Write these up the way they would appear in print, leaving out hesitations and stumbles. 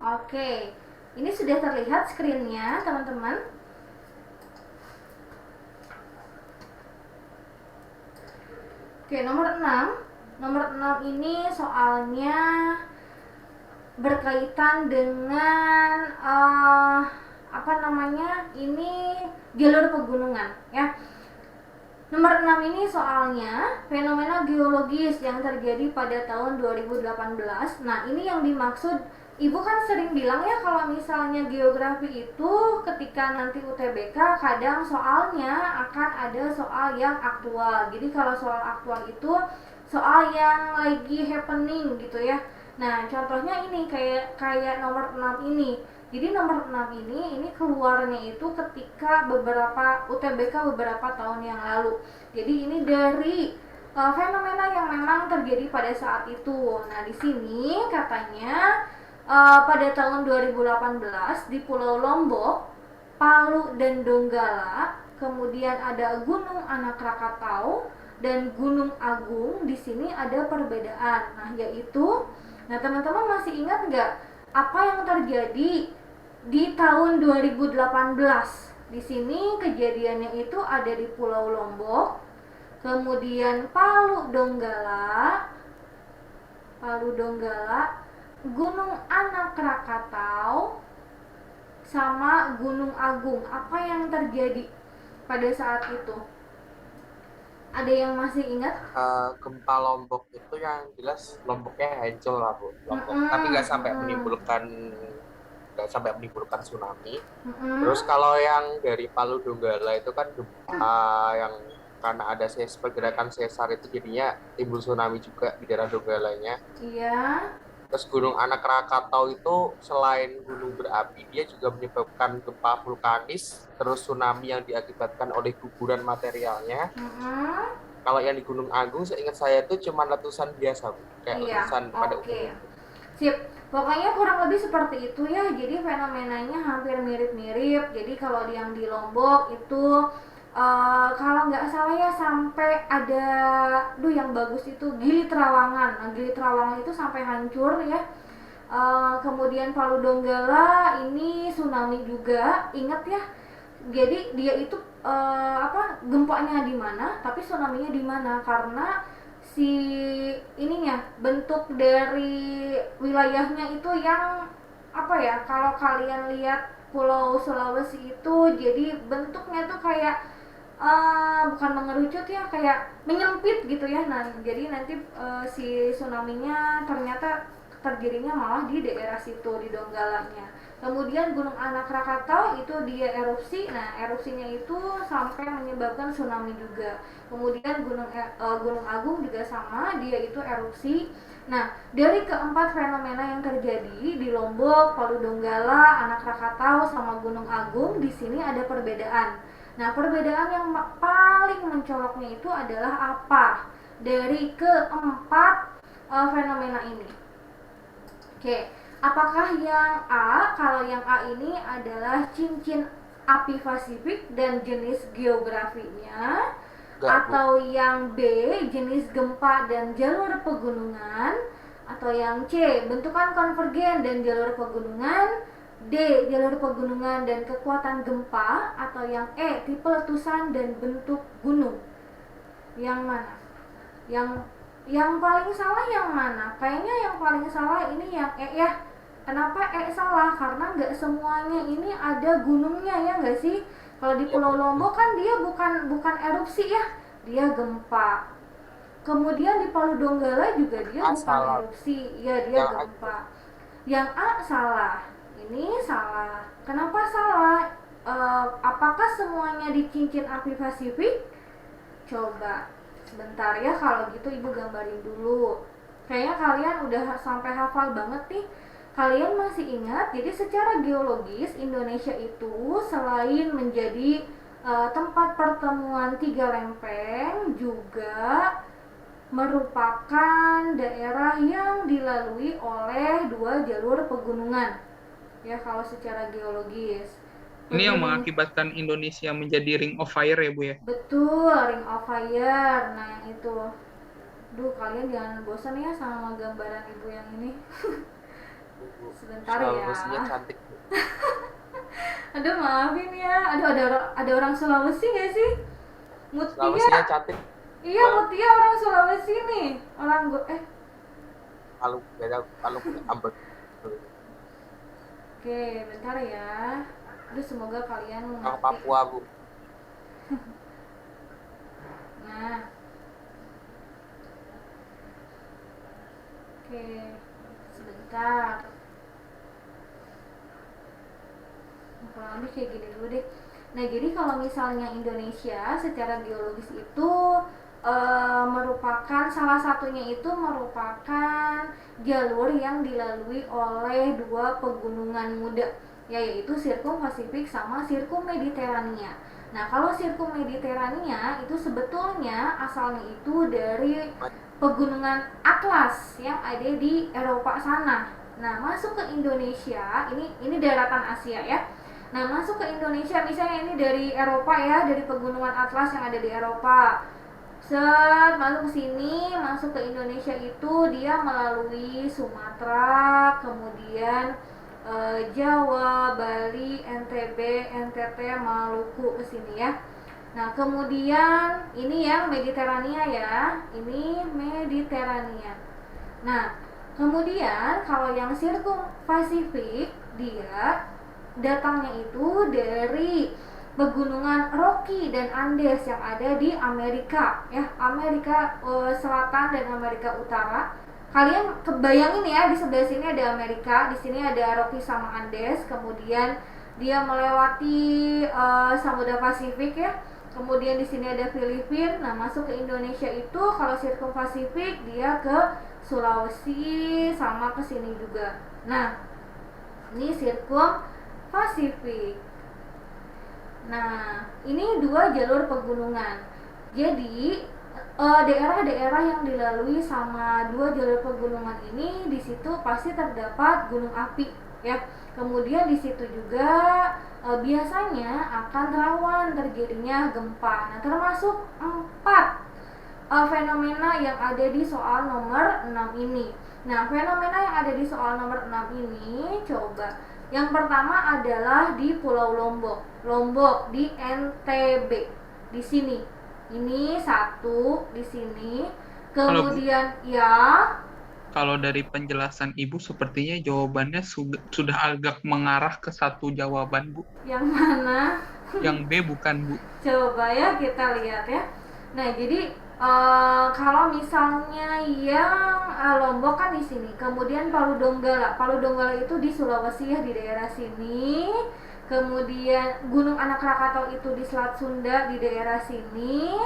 Oke, ini sudah terlihat screen-nya, teman-teman. Oke, nomor 6. Nomor 6 ini soalnya berkaitan dengan apa namanya? Ini jalur pegunungan, ya. Nomor 6 ini soalnya fenomena geologis yang terjadi pada tahun 2018. Nah, ini yang dimaksud. Ibu kan sering bilang ya kalau misalnya geografi itu ketika nanti UTBK kadang soalnya akan ada soal yang aktual. Jadi kalau soal aktual itu soal yang lagi happening gitu ya. Nah, contohnya ini kayak kayak nomor 6 ini. Jadi nomor 6 ini keluarnya itu ketika beberapa UTBK beberapa tahun yang lalu. Jadi ini dari fenomena yang memang terjadi pada saat itu. Nah, di sini katanya pada tahun 2018 di Pulau Lombok, Palu dan Donggala, kemudian ada Gunung Anak Rakatau dan Gunung Agung. Di sini ada perbedaan. Nah, yaitu, nah teman-teman masih ingat nggak apa yang terjadi di tahun 2018? Di sini kejadiannya itu ada di Pulau Lombok, kemudian Palu Donggala, Gunung Anak Rakatau, sama Gunung Agung. Apa yang terjadi pada saat itu? Ada yang masih ingat? Gempa Lombok itu yang jelas Lomboknya hancur lah Bu. Lombok, tapi Mm-mm, mm-mm, nggak sampai menimbulkan tsunami. mm-mm. Terus kalau yang dari Palu Donggala itu kan gempa yang karena ada pergerakan sesar itu jadinya timbul tsunami juga di daerah Donggalanya. Iya. Terus Gunung Anak Rakatau itu selain gunung berapi, dia juga menyebabkan gempa vulkanis, terus tsunami yang diakibatkan oleh guguran materialnya. Mm-mm. Kalau yang di Gunung Agung, seingat saya itu cuma letusan biasa, Bu. Kayak Iya, letusan pada oke. umumnya. Sip. Pokoknya kurang lebih seperti itu ya. Jadi fenomenanya hampir mirip-mirip. Jadi kalau yang di Lombok itu kalau nggak salah ya sampai ada, yang bagus itu Gili Trawangan. Nah, Gili Trawangan itu sampai hancur ya. Kemudian Palu Donggala ini tsunami juga. Ingat ya. Jadi dia itu gempanya di mana, tapi tsunami-nya di mana karena si ininya bentuk dari wilayahnya itu yang apa ya, kalau kalian lihat Pulau Sulawesi itu jadi bentuknya tuh kayak bukan mengerucut ya, kayak menyempit gitu ya. Nah, jadi nanti si tsunami-nya ternyata terjadinya malah di daerah situ, di Donggalanya. Kemudian Gunung Anak Rakatau itu dia erupsi. Nah, erupsinya itu sampai menyebabkan tsunami juga. Kemudian Gunung Agung juga sama, dia itu erupsi. Nah, dari keempat fenomena yang terjadi di Lombok, Palu Donggala, Anak Rakatau sama Gunung Agung, di sini ada perbedaan. Nah, perbedaan yang paling mencoloknya itu adalah apa dari keempat fenomena ini? Oke, apakah yang A? Kalau yang A ini adalah cincin api Pasifik dan jenis geografinya, Enggak, Bu. atau yang B jenis gempa dan jalur pegunungan, atau yang C bentukan konvergen dan jalur pegunungan, D jalur pegunungan dan kekuatan gempa, atau yang E tipe letusan dan bentuk gunung. Yang mana? Yang paling salah yang mana? Kayaknya yang paling salah ini yang E ya. Kenapa E salah? Karena nggak semuanya ini ada gunungnya, ya nggak sih? Kalau di Iya Pulau betul. Lombok kan dia bukan bukan erupsi ya, dia gempa. Kemudian di Palu Donggala juga dia bukan Asal erupsi, ya dia yang gempa. Yang A salah, ini salah. Kenapa salah? Apakah semuanya di cincin api Pasifik? Coba sebentar ya, kalau gitu ibu gambarin dulu. Kayaknya kalian udah sampai hafal banget nih. Kalian masih ingat, jadi secara geologis Indonesia itu selain menjadi tempat pertemuan tiga lempeng, juga merupakan daerah yang dilalui oleh dua jalur pegunungan. Ya, kalau secara geologis. Ini yang Pegunung. mengakibatkan Indonesia menjadi Ring of Fire ya, Bu ya? Betul, Ring of Fire. Nah, yang itu. Duh, kalian jangan bosan ya sama gambaran ibu yang ini. Sebentar Sulawesinya ya. cantik. Aduh maafin ya. Aduh ada orang Sulawesi nggak sih? Sulawesinya Mutia. cantik Iya banget. Mutia orang Sulawesi nih. Orang gue Palu beda, Palu Ambon. Oke, bentar ya. Aduh semoga kalian Orang mengerti. Papua, Bu. Nah, oke. Sebentar. Kurang lebih kayak gini dulu deh. Nah, jadi kalau misalnya Indonesia secara geologis itu merupakan salah satunya itu merupakan jalur yang dilalui oleh dua pegunungan muda, yaitu Sirkum Pasifik sama Sirkum Mediterania. Nah, kalau Sirkum Mediterania itu sebetulnya asalnya itu dari pegunungan Atlas yang ada di Eropa sana. Nah, masuk ke Indonesia, ini daratan Asia ya. Nah, masuk ke Indonesia misalnya ini dari Eropa ya, dari pegunungan Atlas yang ada di Eropa. Set masuk ke sini, masuk ke Indonesia itu dia melalui Sumatera, kemudian Jawa, Bali, NTB, NTT, Maluku ke sini ya. Nah, kemudian ini yang Mediterania ya. Ini Mediterania. Nah, kemudian kalau yang Sirkum Pasifik dia datangnya itu dari pegunungan Rocky dan Andes yang ada di Amerika ya, Amerika Selatan dan Amerika Utara. Kalian kebayangin ya, di sebelah sini ada Amerika, di sini ada Rocky sama Andes, kemudian dia melewati Samudra Pasifik ya. Kemudian di sini ada Filipina. Nah, masuk ke Indonesia itu kalau Sirkum Pasifik dia ke Sulawesi sama ke sini juga. Nah, ini Sirkum Pasifik. Nah, ini dua jalur pegunungan. Jadi daerah-daerah yang dilalui sama dua jalur pegunungan ini di situ pasti terdapat gunung api ya. Kemudian di situ juga biasanya akan rawan terjadinya gempa. Nah, termasuk 4 fenomena yang ada di soal nomor 6 ini. Nah, fenomena yang ada di soal nomor 6 ini coba. Yang pertama adalah di Pulau Lombok. Lombok di NTB. Di sini. Ini satu di sini. Kalau Bu, Kemudian ya, kalau dari penjelasan Ibu sepertinya jawabannya sudah agak mengarah ke satu jawaban, Bu. yang mana? Yang B bukan, Bu. Coba ya kita lihat ya. Nah, jadi kalau misalnya yang Lombok kan di sini, kemudian Palu Donggala. Palu Donggala itu di Sulawesi ya, di daerah sini. Kemudian Gunung Anak Rakatau itu di Selat Sunda di daerah sini.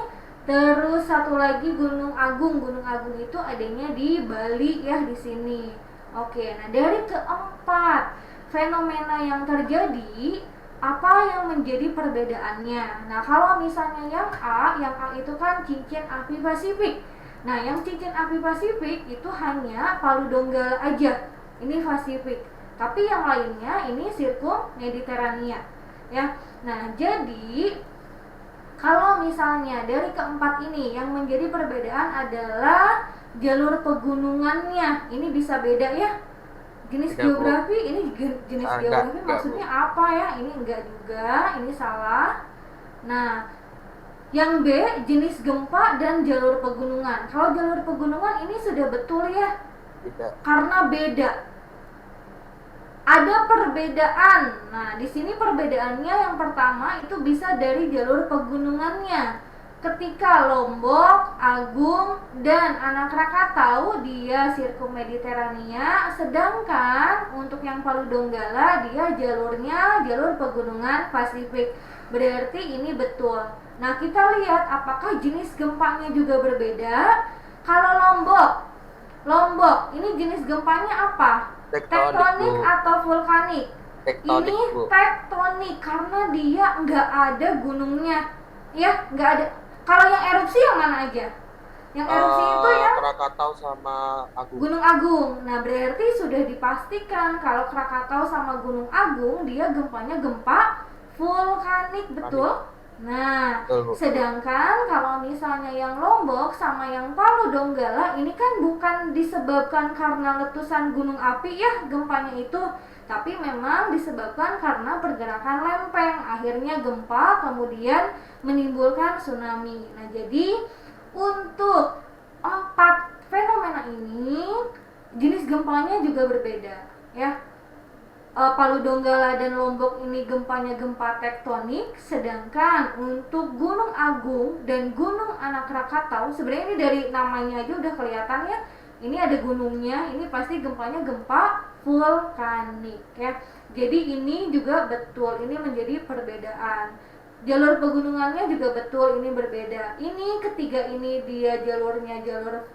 Terus satu lagi Gunung Agung. Gunung Agung itu adanya di Bali ya, di sini. Oke, nah dari keempat fenomena yang terjadi, apa yang menjadi perbedaannya? Nah, kalau misalnya yang A itu kan cincin api Pasifik. Nah, yang cincin api Pasifik itu hanya Palu Donggala aja. Ini Pasifik. Tapi yang lainnya ini Sirkum Mediterania. Ya. Nah, jadi kalau misalnya dari keempat ini yang menjadi perbedaan adalah jalur pegunungannya. Ini bisa beda ya. Jenis Tidak, Bu. geografi, ini jenis geografi Enggak, maksudnya Bu. apa ya? Ini enggak juga, ini salah. Nah, yang B jenis gempa dan jalur pegunungan. Kalau jalur pegunungan ini sudah betul ya, Tidak. karena beda. Ada perbedaan. Nah, di sini perbedaannya yang pertama itu bisa dari jalur pegunungannya. Ketika Lombok, Agung, dan Anak Rakatau dia Sirkum Mediterania, sedangkan untuk yang Palu Donggala dia jalurnya jalur pegunungan Pasifik. Berarti ini betul. Nah, kita lihat apakah jenis gempanya juga berbeda. Kalau Lombok ini jenis gempanya apa? Tektonik Bu. atau vulkanik? Tektonik, Ini Bu. tektonik karena dia nggak ada gunungnya, ya nggak ada. Kalau yang erupsi yang mana aja? Yang erupsi itu yang Krakatau sama Agung. Gunung Agung. Nah, berarti sudah dipastikan kalau Krakatau sama Gunung Agung dia gempanya gempa vulkanik, betul? Nah, Betul, Bu. sedangkan kalau misalnya yang Lombok sama yang Palu Donggala ini kan bukan disebabkan karena letusan gunung api ya gempanya itu, tapi memang disebabkan karena pergerakan lempeng. Akhirnya gempa kemudian menimbulkan tsunami. Nah, jadi untuk empat fenomena ini jenis gempanya juga berbeda ya. Palu Donggala dan Lombok ini gempanya gempa tektonik, sedangkan untuk Gunung Agung dan Gunung Anak Rakatau sebenarnya ini dari namanya aja udah kelihatan ya, ini ada gunungnya, ini pasti gempanya gempa vulkanik ya. Jadi ini juga betul, ini menjadi perbedaan. Jalur pegunungannya juga betul, ini berbeda. Ini ketiga ini dia jalurnya jalur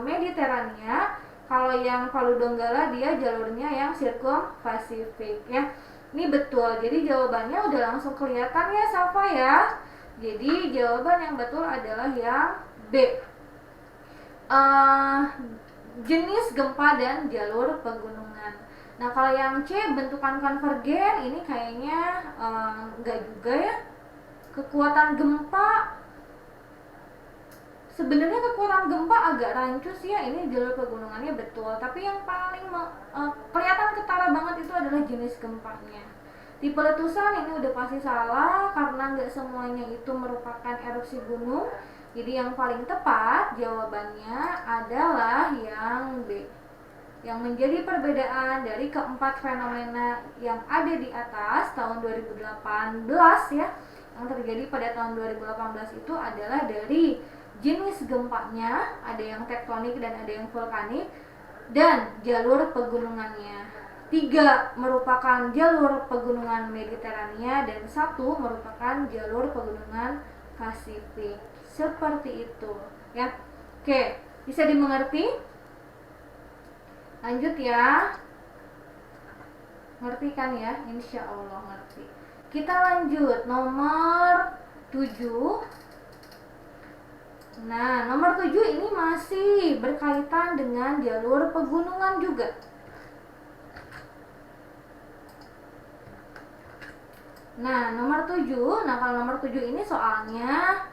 Mediterania. Kalau yang Palu Donggala dia jalurnya yang Sirkum Pasifik ya. Ini betul. Jadi jawabannya udah langsung kelihatan ya Safa ya. Jadi jawaban yang betul adalah yang B. Jenis gempa dan jalur pegunungan. Nah kalau yang C bentukan konvergen ini kayaknya enggak juga ya. Kekuatan gempa sebenarnya kekuatan gempa agak rancu sih ya, ini jalur pegunungannya betul, tapi yang paling kelihatan ketara banget itu adalah jenis gempanya. Tipe letusan ini udah pasti salah karena nggak semuanya itu merupakan erupsi gunung. Jadi yang paling tepat jawabannya adalah yang B. Yang menjadi perbedaan dari keempat fenomena yang ada di atas tahun 2018 ya, yang terjadi pada tahun 2018 itu adalah dari jenis gempanya, ada yang tektonik dan ada yang vulkanik, dan jalur pegunungannya. 3 merupakan jalur pegunungan Mediterania dan 1 merupakan jalur pegunungan Pasifik. Seperti itu ya. Oke, bisa dimengerti? Lanjut ya. Ngerti kan ya? Insya Allah ngerti. Kita lanjut nomor 7. Nah, nomor 7 ini masih berkaitan dengan jalur pegunungan juga. Nah, nomor 7. Nah, kalau nomor 7 ini soalnya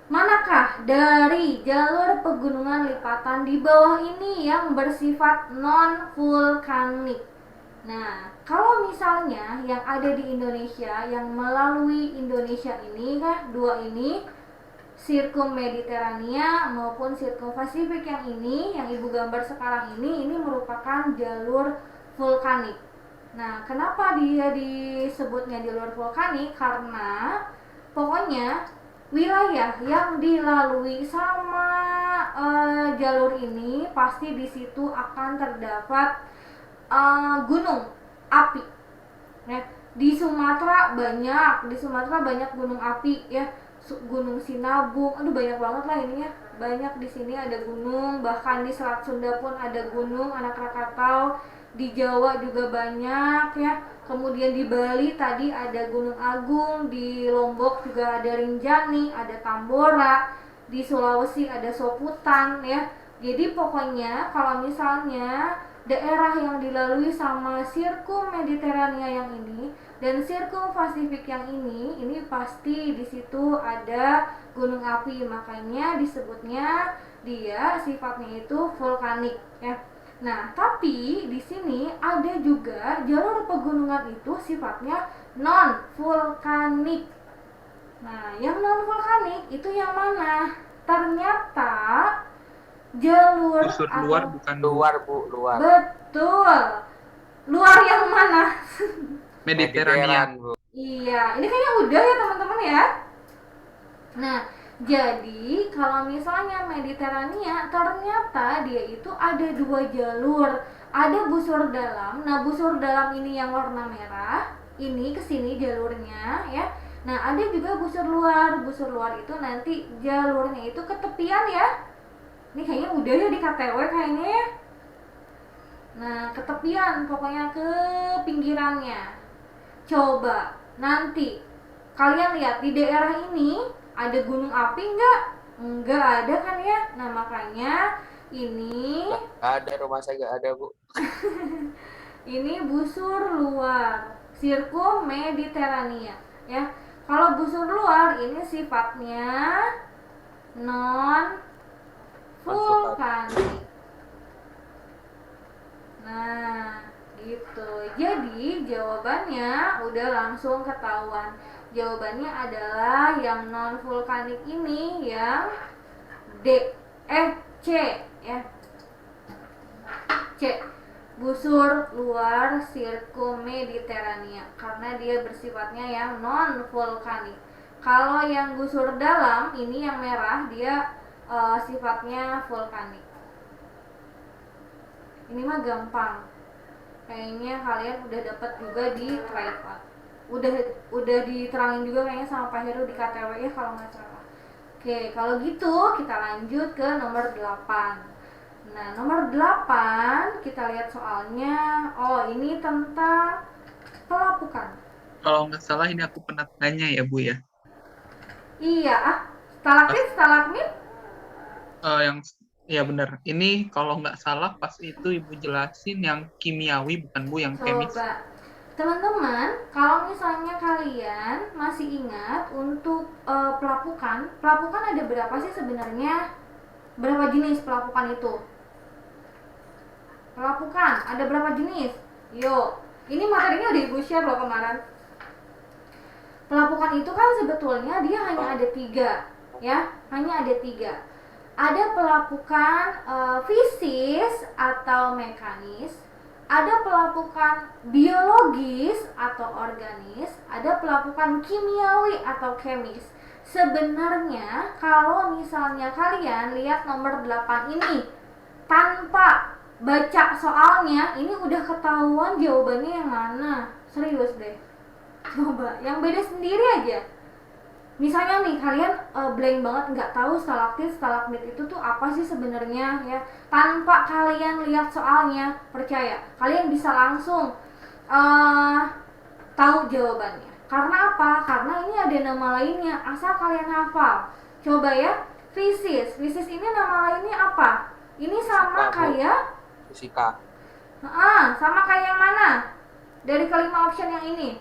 manakah dari jalur pegunungan lipatan di bawah ini yang bersifat non-vulkanik? Nah, kalau misalnya yang ada di Indonesia, yang melalui Indonesia ini kah, dua ini, Sirkum Mediterania maupun Sirkum Pasifik yang ini, yang ibu gambar sekarang ini merupakan jalur vulkanik. Nah, kenapa dia disebutnya jalur vulkanik? Karena pokoknya wilayah yang dilalui sama jalur ini pasti di situ akan terdapat gunung api. Ya, di Sumatera banyak gunung api ya. Gunung Sinabung, aduh banyak banget lah ini ya, banyak di sini ada gunung, bahkan di Selat Sunda pun ada gunung Anak Rakatau, di Jawa juga banyak ya, kemudian di Bali tadi ada Gunung Agung, di Lombok juga ada Rinjani, ada Tambora, di Sulawesi ada Soputan ya. Jadi pokoknya kalau misalnya daerah yang dilalui sama Sirkum Mediterania yang ini dan Sirkum Pasifik yang ini pasti di situ ada gunung api, makanya disebutnya dia sifatnya itu vulkanik ya. Nah, tapi di sini ada juga jalur pegunungan itu sifatnya non vulkanik. Nah, yang non vulkanik itu yang mana? Ternyata jalur Busur atau luar bukan Luar, Bu, luar. betul. Luar yang mana? Mediterania. Mediteran, Bu. Iya, ini kayaknya udah ya teman-teman ya. Nah, jadi kalau misalnya Mediterania ternyata dia itu ada 2 jalur. Ada busur dalam. Nah, busur dalam ini yang warna merah, ini kesini jalurnya ya. Nah, ada juga busur luar. Busur luar itu nanti jalurnya itu ke tepian ya. Ini kayaknya udah ya di KTW kayaknya ya. Nah, ke tepian, pokoknya ke pinggirannya. Coba nanti kalian lihat di daerah ini ada gunung api enggak? Enggak ada kan ya. Nah, makanya ini Nggak ada, rumah saya nggak ada, Bu. ini busur luar Sirkum Mediterania ya. Kalau busur luar ini sifatnya non vulkanik. Nah, gitu. Jadi jawabannya udah langsung ketahuan. Jawabannya adalah yang non vulkanik ini yang C ya. C. Busur luar sirkumediterania karena dia bersifatnya yang non vulkanik. Kalau yang busur dalam ini yang merah dia sifatnya vulkanik. Ini mah gampang. Kayaknya kalian udah dapat juga di tripod. Udah diterangin juga kayaknya sama Pak Heru di KTW ya kalau nggak salah. Oke, kalau gitu kita lanjut ke nomor 8. Nah, nomor 8 kita lihat soalnya. Oh, ini tentang pelapukan. Kalau nggak salah ini aku pernah tanya ya Bu ya. Iya, stalaktit, stalagmit. Yang ya benar. Ini kalau nggak salah pas itu Ibu jelasin yang kimiawi bukan Bu, yang kemis. Coba teman-teman, kalau misalnya kalian masih ingat untuk pelapukan ada berapa sih sebenarnya? Berapa jenis pelapukan itu? Pelapukan ada berapa jenis? Yuk, ini materinya udah Ibu share loh kemarin. Pelapukan itu kan sebetulnya dia hanya ada 3, ya, hanya ada 3. Ada pelapukan fisis atau mekanis, ada pelapukan biologis atau organis, ada pelapukan kimiawi atau kemis. Sebenarnya kalau misalnya kalian lihat nomor 8 ini tanpa baca soalnya, ini udah ketahuan jawabannya yang mana. Serius deh. Coba yang beda sendiri aja. Misalnya nih kalian blank banget nggak tahu stalaktit, stalagmit itu tuh apa sih sebenarnya ya. Tanpa kalian lihat soalnya, percaya kalian bisa langsung tahu jawabannya. Karena apa? Karena ini ada nama lainnya, asal kalian hafal. Coba ya, fisis. Fisis ini nama lainnya apa? Ini sama kayak fisika. Sama kayak yang mana? Dari kelima option yang ini.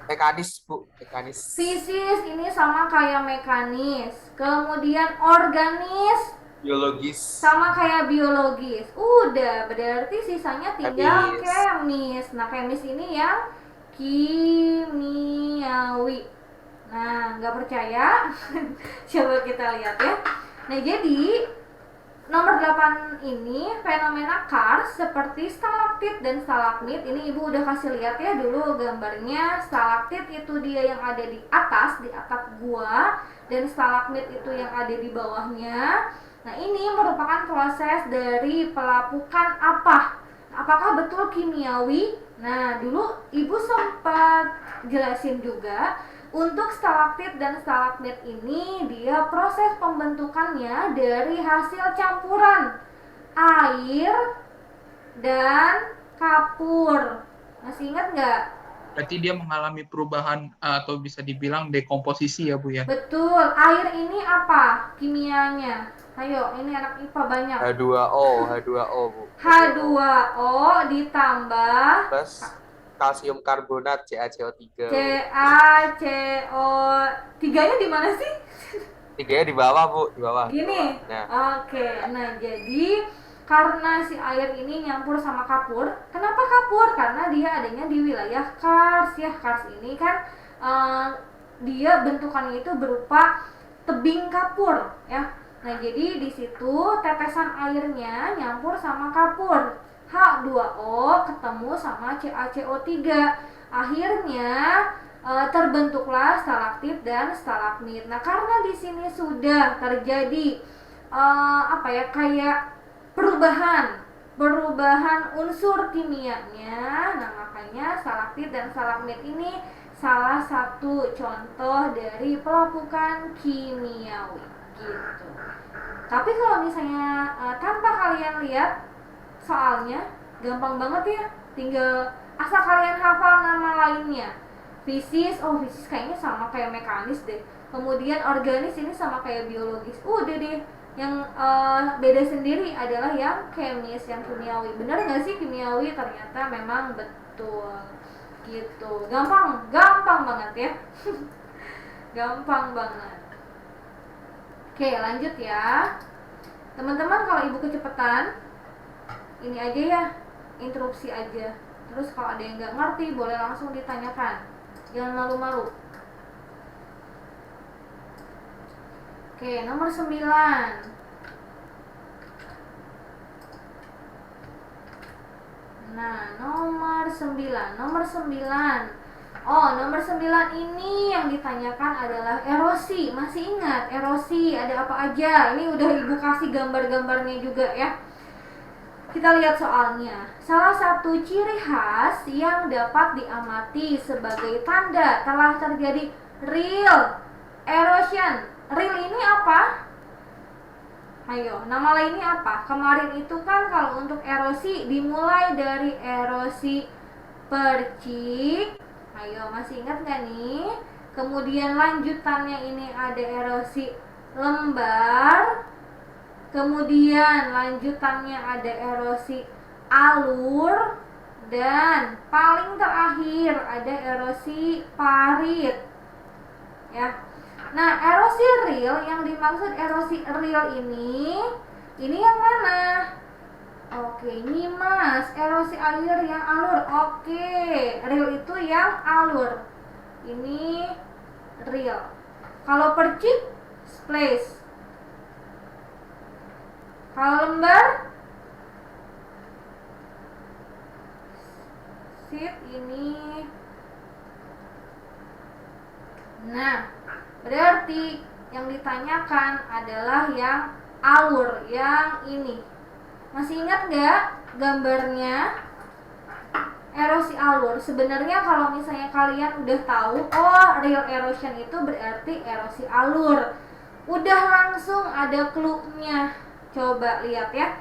Mekanis, Bu. Mekanis. Fisis ini sama kayak mekanis. Kemudian organis Biologis. sama kayak biologis. Udah, berarti sisanya tinggal kemis. Nah, kemis ini yang kimiawi. Nah, nggak percaya? Coba kita lihat ya. Nah, jadi nomor 8 ini fenomena kars seperti stalaktit dan stalagmit. Ini Ibu udah kasih lihat ya dulu gambarnya. Stalaktit itu dia yang ada di atas, di atap gua, dan stalagmit itu yang ada di bawahnya. Nah, ini merupakan proses dari pelapukan apa? Apakah betul kimiawi? Nah, dulu Ibu sempat jelasin juga. Untuk stalaktit dan stalagmit ini dia proses pembentukannya dari hasil campuran air dan kapur. Masih ingat nggak? Berarti dia mengalami perubahan atau bisa dibilang dekomposisi ya Bu ya. Betul. Air ini apa kimianya? Ayo, ini anak IPA banyak. H2O, Bu. H2O ditambah plus kalsium karbonat CaCO3. CaCO3-nya di mana sih? 3-nya di bawah, Bu, di bawah. Gini. Nah. Oke. Nah, jadi karena si air ini nyampur sama kapur. Kenapa kapur? Karena dia adanya di wilayah kars ya. Kars ini kan dia bentukannya itu berupa tebing kapur ya. Nah, jadi di situ tetesan airnya nyampur sama kapur. H2O ketemu sama CaCO3. Akhirnya terbentuklah stalaktit dan stalagmit. Nah, karena di sini sudah terjadi kayak perubahan unsur kimianya. Nah, makanya stalaktit dan stalagmit ini salah satu contoh dari pelapukan kimiawi gitu. Tapi kalau misalnya tanpa kalian lihat soalnya, gampang banget ya, tinggal asal kalian hafal nama lainnya. Fisis kayaknya sama kayak mekanis deh. Kemudian organis ini sama kayak biologis. Udah deh. Yang beda sendiri adalah yang kemis, yang kimiawi. Bener nggak sih kimiawi? Ternyata memang betul. Gitu. Gampang banget ya. Gampang banget. Oke, lanjut ya. Teman-teman, kalau ibu kecepatan, ini aja ya, interupsi aja. Terus kalau ada yang nggak ngerti, boleh langsung ditanyakan. Jangan malu-malu. Oke, nomor 9. Nah, nomor 9. Oh, nomor 9 ini yang ditanyakan adalah erosi. Masih ingat erosi ada apa aja? Ini udah ibu kasih gambar-gambarnya juga ya. Kita lihat soalnya. Salah satu ciri khas yang dapat diamati sebagai tanda telah terjadi real erosion. Real ini apa? Ayo, nama lainnya apa? Kemarin itu kan kalau untuk erosi dimulai dari erosi percik. Ayo, masih ingat nggak nih? Kemudian lanjutannya ini ada erosi lembar. Kemudian lanjutannya ada erosi alur. Dan paling terakhir ada erosi parit. Ya. Nah, erosi real, yang dimaksud erosi real ini yang mana? Oke, ini mas, erosi air yang alur. Oke, real itu yang alur. Ini real. Kalau percik, splash. Kalau lembar, sheet ini. Nah, berarti yang ditanyakan adalah yang alur, yang ini. Masih ingat nggak gambarnya? Erosi alur. Sebenarnya kalau misalnya kalian udah tahu, oh real erosion itu berarti erosi alur. Udah langsung ada clue-nya. Coba lihat ya.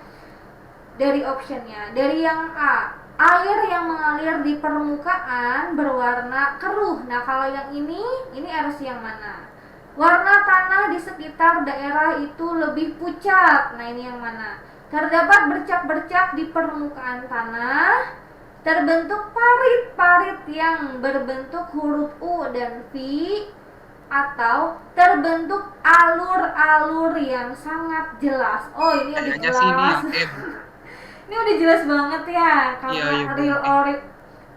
Dari optionnya. Dari yang A, air yang mengalir di permukaan berwarna keruh. Nah, kalau yang ini erosi yang mana? Warna tanah di sekitar daerah itu lebih pucat. Nah, ini yang mana? Terdapat bercak-bercak di permukaan tanah. Terbentuk parit-parit yang berbentuk huruf U dan V. Atau terbentuk alur-alur yang sangat jelas. Oh, ini udah Kayaknya sih ini jelas. yang M. Ini udah jelas banget ya. Iya, Karena iya,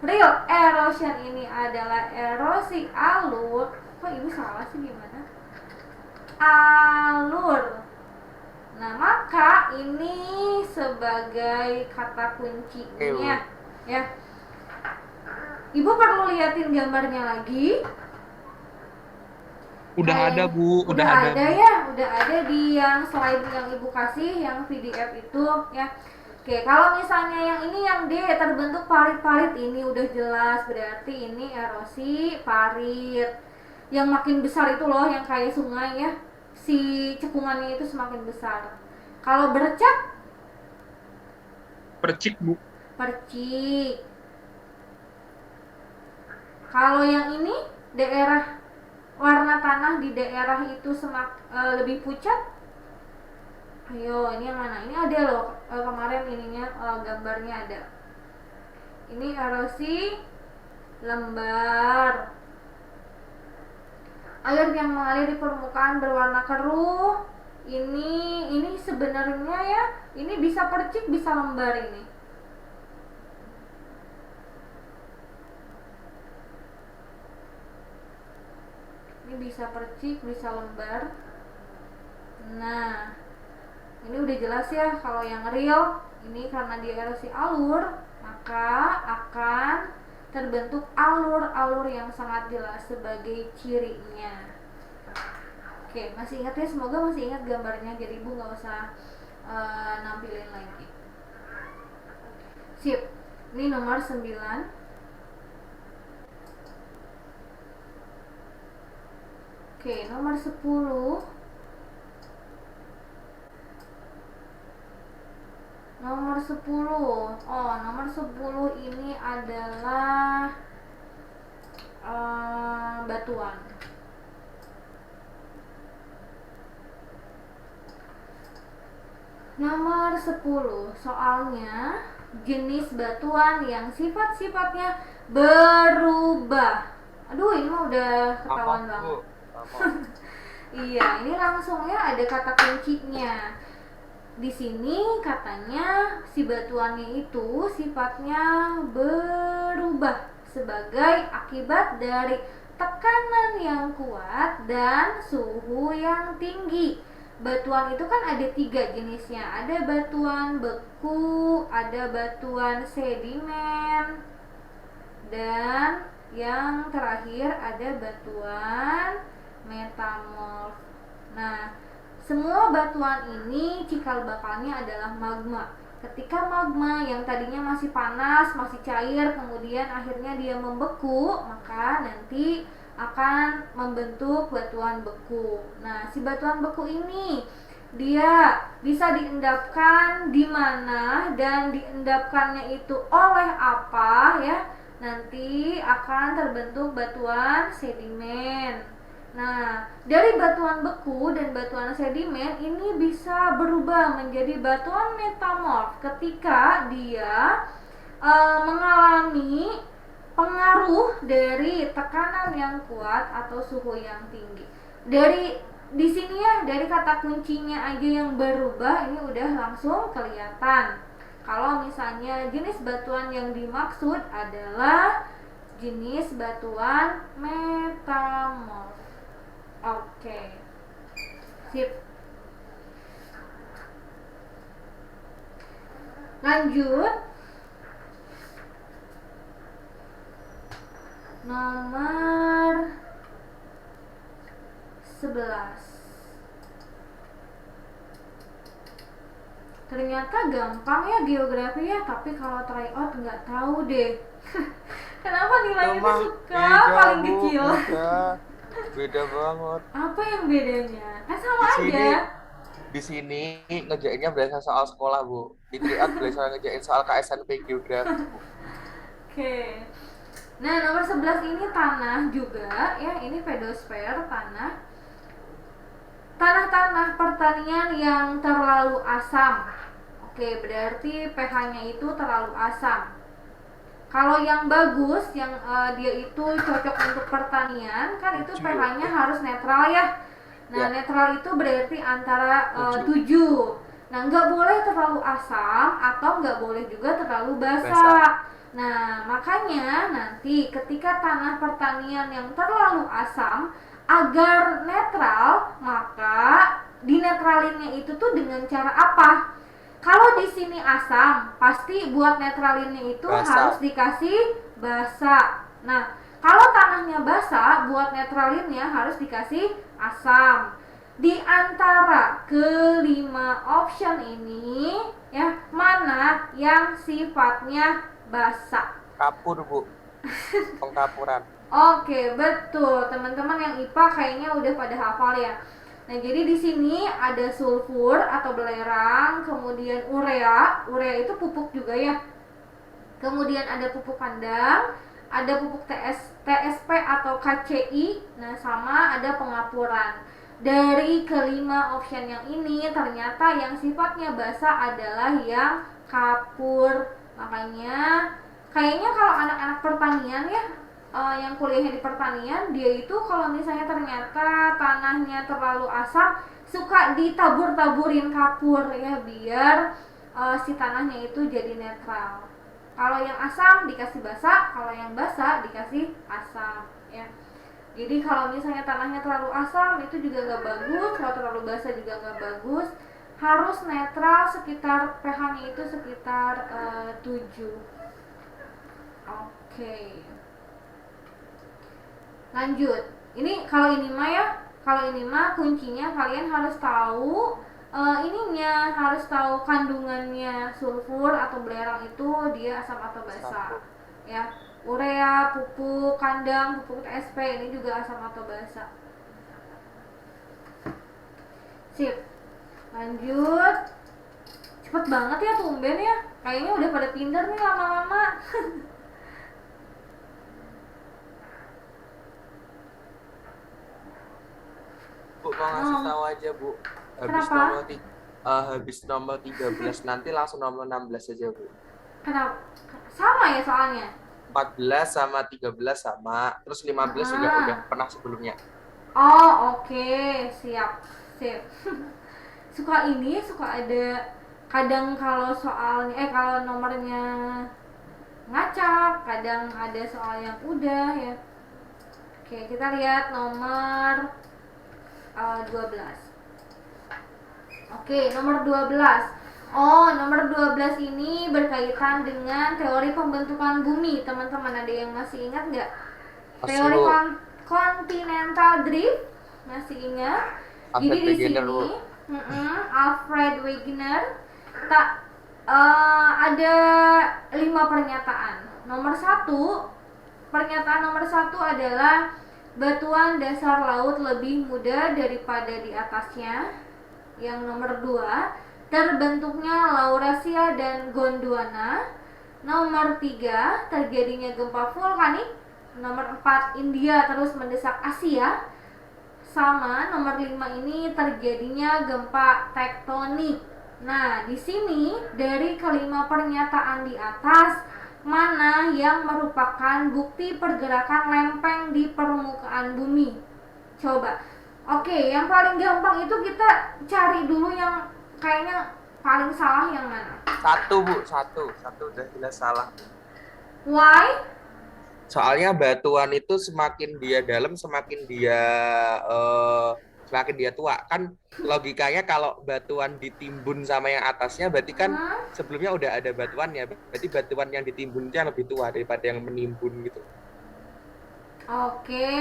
real erosion ini adalah erosi alur. Kok ibu salah sih, gimana? Alur. Nah, maka ini sebagai kata kuncinya ya. Ibu perlu liatin gambarnya lagi. Udah ada, Bu. Udah ada ya, udah ada di yang slide yang ibu kasih, yang PDF itu ya. Oke, kalau misalnya yang ini yang D, terbentuk parit-parit, ini udah jelas, berarti ini erosi parit. Yang makin besar itu loh, yang kayak sungai ya, si cekungannya itu semakin besar. Kalau bercak, Percik, Bu. percik. Kalau yang ini daerah warna tanah di daerah itu lebih pucat. Ayo, ini yang mana? Ini ada loh, kemarin ininya gambarnya ada. Ini erosi lembar. Air yang mengalir di permukaan berwarna keruh. Ini sebenarnya ya, ini bisa percik, bisa lembar ini. Ini bisa percik, bisa lembar. Nah, ini udah jelas ya. Kalau yang real ini karena dia erosi alur, maka akan terbentuk alur-alur yang sangat jelas sebagai cirinya. Oke, masih ingat ya? Semoga masih ingat gambarnya. Jadi ibu nggak usah nampilin lagi. Sip. Ini nomor 9. Oke, nomor 10. Nomor 10. Oh, nomor 10 ini adalah batuan. Nomor 10. Soalnya jenis batuan yang sifat-sifatnya berubah. Aduh, ini mah udah ketahuan Sama, banget. Bu. Sama. Iya, ini langsung ya ada kata kuncinya. Di sini katanya si batuannya itu sifatnya berubah sebagai akibat dari tekanan yang kuat dan suhu yang tinggi. Batuan itu kan ada 3 jenisnya. Ada batuan beku, ada batuan sedimen, dan yang terakhir ada batuan metamorf. Nah, semua batuan ini cikal bakalnya adalah magma. Ketika magma yang tadinya masih panas, masih cair, kemudian akhirnya dia membeku, maka nanti akan membentuk batuan beku. Nah, si batuan beku ini dia bisa diendapkan di mana dan diendapkannya itu oleh apa ya? Nanti akan terbentuk batuan sedimen. Nah, dari batuan beku dan batuan sedimen ini bisa berubah menjadi batuan metamorf ketika dia mengalami pengaruh dari tekanan yang kuat atau suhu yang tinggi. Dari di sini ya, dari kata kuncinya aja yang berubah ini udah langsung kelihatan. Kalau misalnya jenis batuan yang dimaksud adalah jenis batuan metamorf. Oke. Sip. Lanjut. Nomor 11. Ternyata gampang ya geografi ya, tapi kalau tryout nggak tahu deh. Kenapa nilainya tuh suka paling Bu, kecil? beda banget. Apa yang bedanya? Kan sama Di sini, aja. di sini ngerjainnya berdasarkan soal sekolah, Bu. Di triad berdasarkan ngerjain soal KSNP geografi, Bu. Oke. Nah, nomor 11 ini tanah juga ya, ini pedosfer, tanah. Tanah-tanah pertanian yang terlalu asam. Oke, berarti pH-nya itu terlalu asam. Kalau yang bagus, yang dia itu cocok untuk pertanian, kan itu pH-nya harus netral ya. Nah, netral itu berarti antara 7. Nah, nggak boleh terlalu asam atau nggak boleh juga terlalu basah. Nah, makanya nanti ketika tanah pertanian yang terlalu asam, agar netral, maka dinetralinnya itu tuh dengan cara apa? Kalau di sini asam, pasti buat netralinnya itu harus dikasih basah. Nah, kalau tanahnya basah, buat netralinnya harus dikasih asam. Di antara kelima option ini, ya, mana yang sifatnya basah? Kapur, Bu. Pengkapuran. Oke, betul. Teman-teman yang IPA kayaknya udah pada hafal ya. Nah, jadi di sini ada sulfur atau belerang, kemudian urea. Urea itu pupuk juga ya. Kemudian ada pupuk kandang, ada pupuk TSP atau KCI. Nah, sama ada pengapuran. Dari kelima option yang ini, ternyata yang sifatnya basah adalah yang kapur. Makanya kayaknya kalau anak-anak pertanian ya, yang kuliahnya di pertanian, dia itu kalau misalnya ternyata tanahnya terlalu asam, suka ditabur-taburin kapur ya, biar si tanahnya itu jadi netral. Kalau yang asam dikasih basah, kalau yang basah dikasih asam ya. Jadi kalau misalnya tanahnya terlalu asam itu juga nggak bagus, kalau terlalu basah juga nggak bagus. Harus netral, sekitar pH-nya itu sekitar 7. Oke. Lanjut. Ini kalau ini mah ya, kalau ini mah kuncinya kalian harus tahu ininya, harus tahu kandungannya sulfur atau belerang itu dia asam atau basa. Ya. Urea, pupuk kandang, pupuk TSP ini juga asam atau basa. Sip. Lanjut. Cepet banget ya tumben ya. Kayaknya udah pada pinter nih lama-lama. Bu, mau ngasih tahu aja, Bu. Habis Kenapa? habis nomor 13 nanti langsung nomor 16 aja, Bu. Kenapa? Sama ya soalnya. 14 sama 13 sama, terus 15 juga udah Ah. pernah sebelumnya. Oh, oke. Siap. Sip. Suka ada kadang kalau soalnya kalau nomornya ngacak, kadang ada soal yang udah ya. Oke, kita lihat nomor 12. Oke, nomor 12. Oh, nomor 12 ini berkaitan dengan teori pembentukan bumi. Teman-teman ada yang masih ingat nggak? Masih Teori Bu, continental drift. Masih ingat? Jadi Alfred di Wegener Bu. sini Alfred Wegener tak ada 5 pernyataan. Pernyataan nomor satu adalah batuan dasar laut lebih muda daripada di atasnya. Yang nomor 2, terbentuknya Laurasia dan Gondwana. Nomor 3, terjadinya gempa vulkanik. Nomor 4, India terus mendesak Asia. Sama nomor 5 ini terjadinya gempa tektonik. Nah, di sini dari kelima pernyataan di atas, mana yang merupakan bukti pergerakan lempeng di permukaan bumi? Coba. Oke, yang paling gampang itu kita cari dulu yang kayaknya paling salah yang mana? Satu Bu, satu udah jelas salah. Why? Soalnya batuan itu semakin dia dalam, eh, semakin dia tua. Kan logikanya kalau batuan ditimbun sama yang atasnya, berarti kan Hmm? sebelumnya udah ada batuannya. Berarti batuan yang ditimbun itu yang lebih tua daripada yang menimbun gitu. Oke,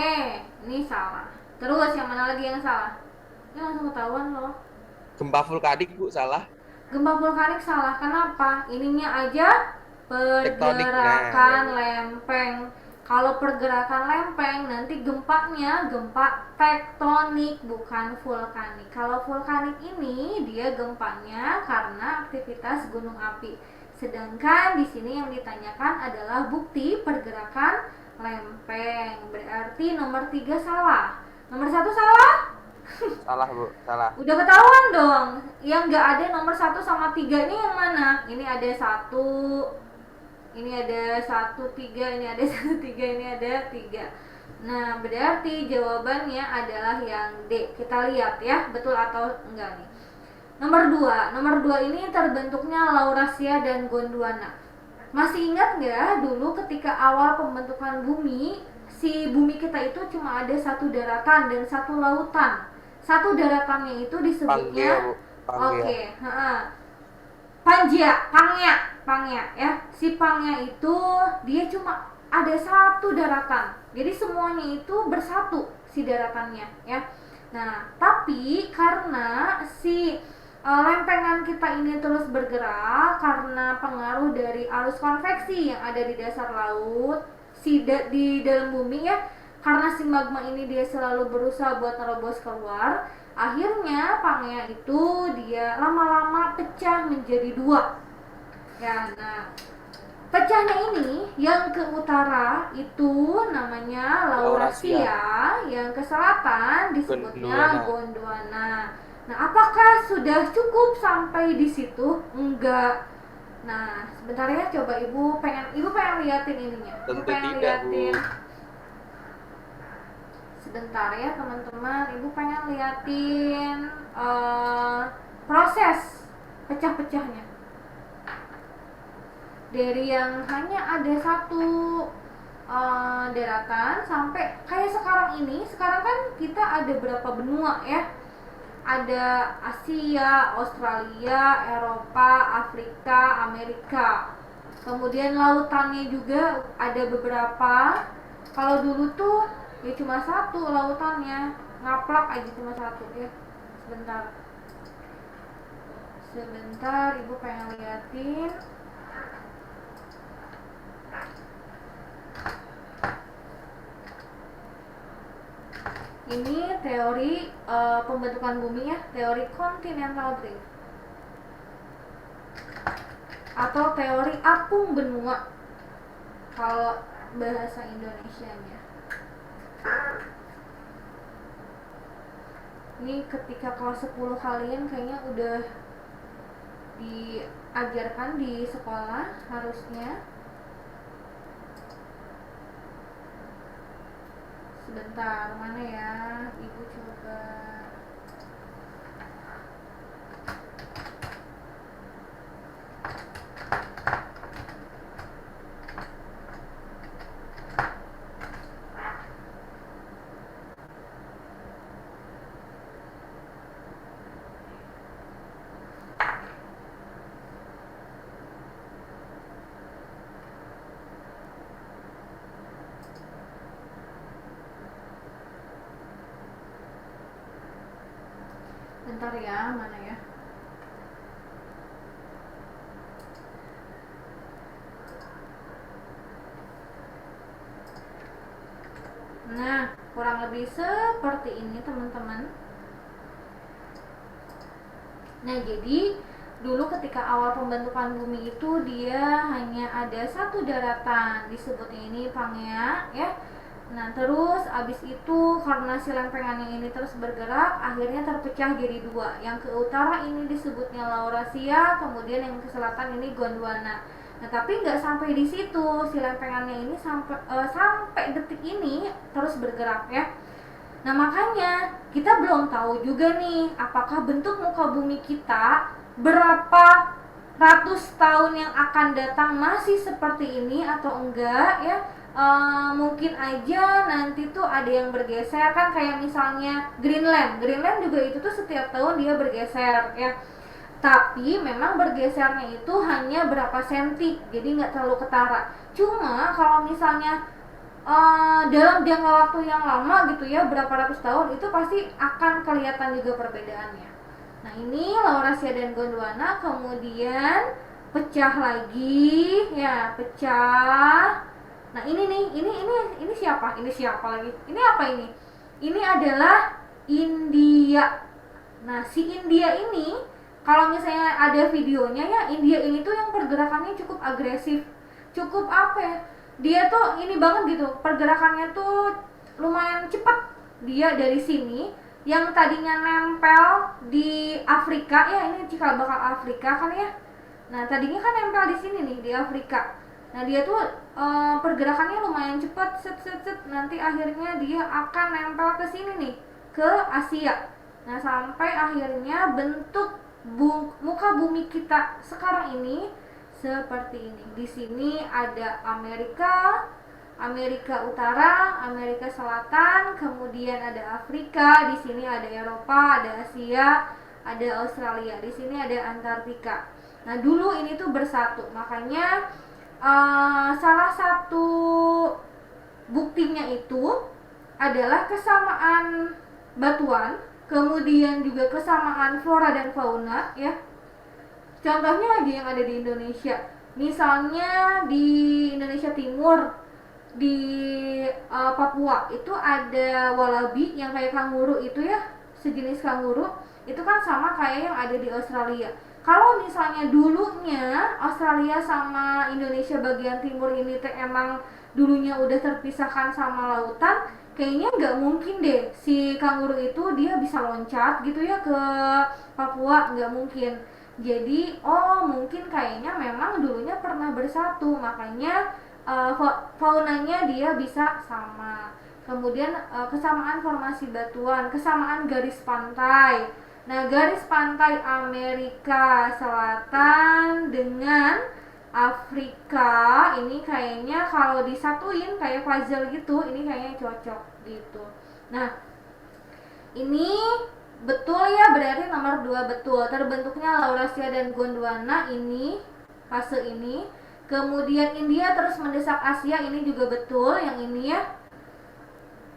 ini salah. Terus yang mana lagi yang salah? Ini langsung ketahuan loh. Gempa vulkanik Bu, salah. Gempa vulkanik salah. Kenapa? Ininya aja Tektonik. Nah, ya pergerakan Bu. lempeng. Kalau pergerakan lempeng nanti gempanya gempa tektonik bukan vulkanik. Kalau vulkanik ini dia gempanya karena aktivitas gunung api. Sedangkan di sini yang ditanyakan adalah bukti pergerakan lempeng. Berarti nomor 3 salah. Nomor 1 salah? Salah Bu, salah. Udah ketahuan dong. Yang nggak ada nomor 1 sama 3 ini yang mana? Ini ada 1, ini ada 1, 3, ini ada 1, 3, ini ada 3. Nah, berarti jawabannya adalah yang D. Kita lihat ya, betul atau enggak nih. Nomor 2 ini terbentuknya Laurasia dan Gondwana. Masih ingat nggak dulu ketika awal pembentukan bumi, si bumi kita itu cuma ada 1 daratan dan 1 lautan. 1 daratannya itu Pangea disebutnya Bu, Pangea. oke, Pangea ya. Si Pangea itu dia cuma ada 1 daratan. Jadi semuanya itu bersatu si daratannya ya. Nah, tapi karena si lempengan kita ini terus bergerak karena pengaruh dari arus konveksi yang ada di dasar laut, di dalam bumi ya, karena si magma ini dia selalu berusaha buat nerobos keluar, akhirnya Pangea itu dia lama-lama pecah menjadi 2 ya. Nah, pecahnya ini yang ke utara itu namanya Laurasia, yang ke selatan disebutnya Gondwana. Gondwana. Nah, apakah sudah cukup sampai di situ? Enggak. Nah, sebentar ya, coba ibu pengen liatin ininya. Ibu Tentu pengen tidak Bu. liatin. Sebentar ya teman-teman, ibu pengen liatin proses pecah-pecahnya. Dari yang hanya ada 1 daratan sampai kayak sekarang kan kita ada berapa benua ya, ada Asia, Australia, Eropa, Afrika, Amerika, kemudian lautannya juga ada beberapa. Kalau dulu tuh ya cuma 1 lautannya, ngaplak aja cuma 1 ya. Sebentar ibu pengen liatin. Ini teori pembentukan bumi ya, teori continental drift atau teori apung benua kalau bahasa Indonesianya. Ini ketika kelas 10 kalian kayaknya udah di ajarkan di sekolah harusnya. Sebentar, mana ya? Ibu coba. Bentar ya, mana ya? Nah, kurang lebih seperti ini teman-teman. Nah, jadi dulu ketika awal pembentukan bumi itu dia hanya ada satu daratan, disebutnya ini Pangea ya. Nah, terus abis itu karena si lempengannya ini terus bergerak, akhirnya terpecah jadi dua. Yang ke utara ini disebutnya Laurasia, kemudian yang ke selatan ini Gondwana. Nah, tapi nggak sampai di situ, si lempengannya ini sampai detik ini terus bergerak ya. Nah, makanya kita belum tahu juga nih apakah bentuk muka bumi kita berapa ratus tahun yang akan datang masih seperti ini atau enggak ya. Mungkin aja nanti tuh ada yang bergeser, kan kayak misalnya Greenland juga itu tuh setiap tahun dia bergeser ya, tapi memang bergesernya itu hanya berapa senti, jadi nggak terlalu ketara. Cuma kalau misalnya dalam jangka waktu yang lama gitu ya, berapa ratus tahun, itu pasti akan kelihatan juga perbedaannya. Nah, ini Laurasia dan Gondwana kemudian pecah lagi ya, pecah. Nah, ini siapa? Ini siapa lagi? Ini apa ini? Ini adalah India. Nah, si India ini kalau misalnya ada videonya ya, India ini tuh yang pergerakannya cukup agresif. Cukup apa ya? Dia tuh ini banget gitu. Pergerakannya tuh lumayan cepat. Dia dari sini yang tadinya nempel di Afrika ya, ini cikal bakal Afrika kan ya. Nah, tadinya kan nempel di sini nih di Afrika. Nah, dia tuh pergerakannya lumayan cepat, set, nanti akhirnya dia akan nempel ke sini nih, ke Asia. Nah, sampai akhirnya bentuk muka bumi kita sekarang ini seperti ini. Di sini ada Amerika Utara, Amerika Selatan, kemudian ada Afrika, di sini ada Eropa, ada Asia, ada Australia, di sini ada Antartika. Nah, dulu ini tuh bersatu, makanya salah satu buktinya itu adalah kesamaan batuan, kemudian juga kesamaan flora dan fauna ya. Contohnya aja yang ada di Indonesia, misalnya di Indonesia Timur, di Papua itu ada walabi yang kayak kanguru itu ya, sejenis kanguru itu kan sama kayak yang ada di Australia. Kalau misalnya dulunya Australia sama Indonesia bagian timur ini emang dulunya udah terpisahkan sama lautan, kayaknya nggak mungkin deh si kanguru itu dia bisa loncat gitu ya ke Papua, nggak mungkin. Jadi mungkin kayaknya memang dulunya pernah bersatu, makanya faunanya dia bisa sama. Kemudian kesamaan formasi batuan, kesamaan garis pantai. Nah, garis pantai Amerika Selatan dengan Afrika ini kayaknya kalau disatuin kayak puzzle gitu, ini kayaknya cocok gitu. Nah, ini betul ya, berarti nomor 2 betul. Terbentuknya Laurasia dan Gondwana ini, fase ini. Kemudian India terus mendesak Asia, ini juga betul yang ini ya.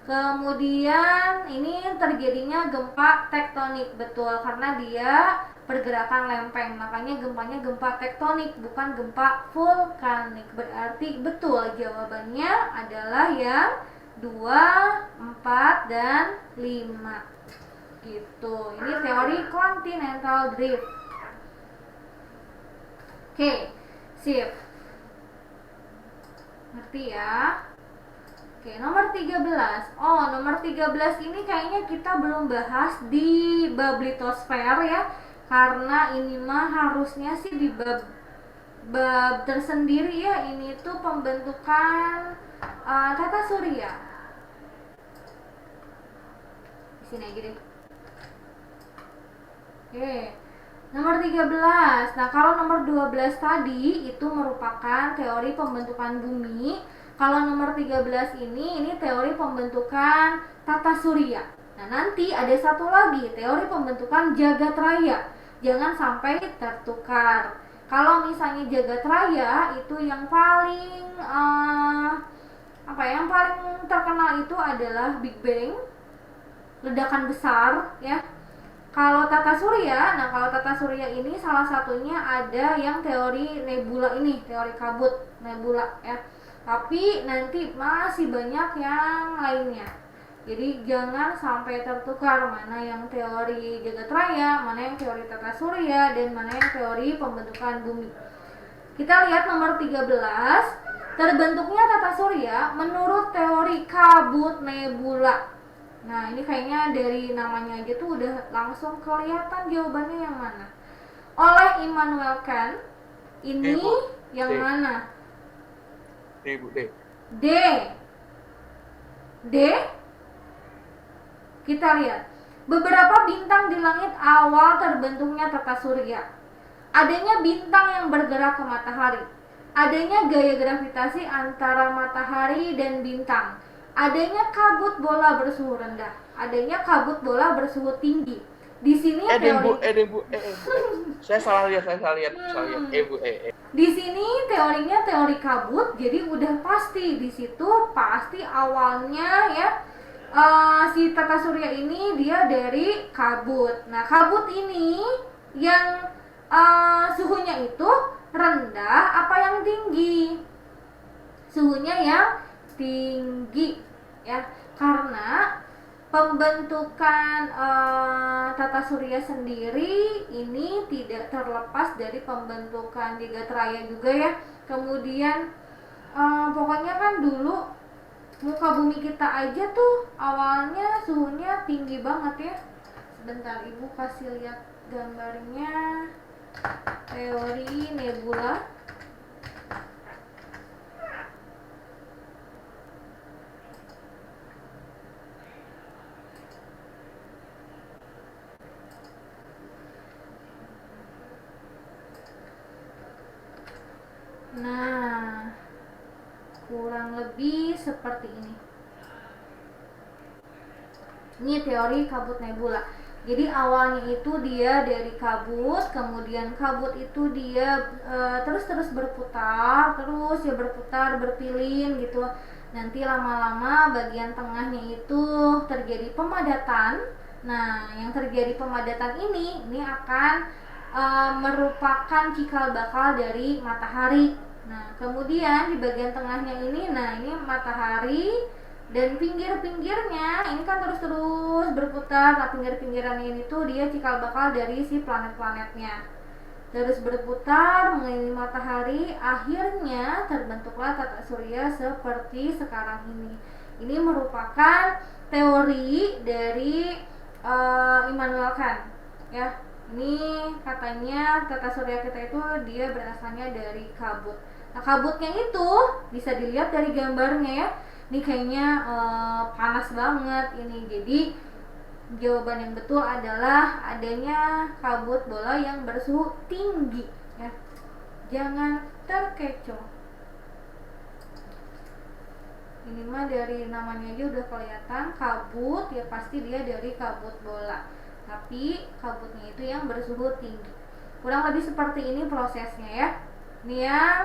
Kemudian ini terjadinya gempa tektonik, betul, karena dia pergerakan lempeng, makanya gempanya gempa tektonik bukan gempa vulkanik. Berarti betul jawabannya adalah yang 2, 4, dan 5 gitu. Ini teori continental drift. Oke, sip, ngerti ya? Oke, nomor 13. Nomor 13 ini kayaknya kita belum bahas di Babelitosfer ya. karena ini mah harusnya sih di bab tersendiri ya. Ini tuh pembentukan tata surya. Di sini aja deh. Oke. Nomor 13. Nah, kalau nomor 12 tadi itu merupakan teori pembentukan bumi. Kalau nomor 13 ini teori pembentukan tata surya. Nah, nanti ada satu lagi, teori pembentukan jagat raya. Jangan sampai tertukar. Kalau misalnya jagat raya itu yang paling yang paling terkenal itu adalah Big Bang, ledakan besar ya. Kalau tata surya, nah kalau tata surya ini salah satunya ada yang teori nebula ini, teori kabut nebula ya. Tapi nanti masih banyak yang lainnya. Jadi jangan sampai tertukar mana yang teori jagat raya, mana yang teori tata surya, dan mana yang teori pembentukan bumi. Kita lihat nomor 13, terbentuknya tata surya menurut teori kabut nebula. Nah, ini kayaknya dari namanya aja tuh udah langsung kelihatan jawabannya yang mana. Oleh Immanuel Kant, ini yang D. mana? D, Bu, D. D. D. Kita lihat. Beberapa bintang di langit awal terbentuknya tata surya. Adanya bintang yang bergerak ke matahari. Adanya gaya gravitasi antara matahari dan bintang. Adanya kabut bola bersuhu rendah. Adanya kabut bola bersuhu tinggi. Di sini teori Bu. Saya salah lihat. Bu. Di sini teorinya teori kabut, jadi udah pasti di situ pasti awalnya ya si tata surya ini dia dari kabut. Nah, kabut ini yang suhunya itu rendah apa yang tinggi? Suhunya yang tinggi ya, karena pembentukan tata surya sendiri ini tidak terlepas dari pembentukan jagat raya juga ya. Kemudian pokoknya kan dulu muka bumi kita aja tuh awalnya suhunya tinggi banget ya. Sebentar, Ibu kasih lihat gambarnya. Teori nebula. Nah, kurang lebih seperti ini. Ini teori kabut nebula. Jadi awalnya itu dia dari kabut, kemudian kabut itu dia terus berputar, terus ya berputar, berpilin gitu. Nanti lama-lama bagian tengahnya itu terjadi pemadatan. Nah, yang terjadi pemadatan ini akan merupakan cikal bakal dari matahari. Nah, kemudian di bagian tengahnya ini matahari, dan pinggir-pinggirnya ini kan terus berputar. Nah, pinggir-pinggirannya ini tuh dia cikal bakal dari si planet-planetnya. Terus berputar mengelilingi matahari, akhirnya terbentuklah tata surya seperti sekarang ini. Ini merupakan teori dari Immanuel Kant ya. Ini katanya tata surya kita itu dia berasalnya dari kabut. Nah, kabutnya itu bisa dilihat dari gambarnya ya. Ini kayaknya panas banget ini. Jadi jawaban yang betul adalah adanya kabut bola yang bersuhu tinggi ya. Jangan terkecoh. Ini mah dari namanya aja udah kelihatan kabut ya, pasti dia dari kabut bola. Tapi kabutnya itu yang bersuhu tinggi. Kurang lebih seperti ini prosesnya ya. Ini yang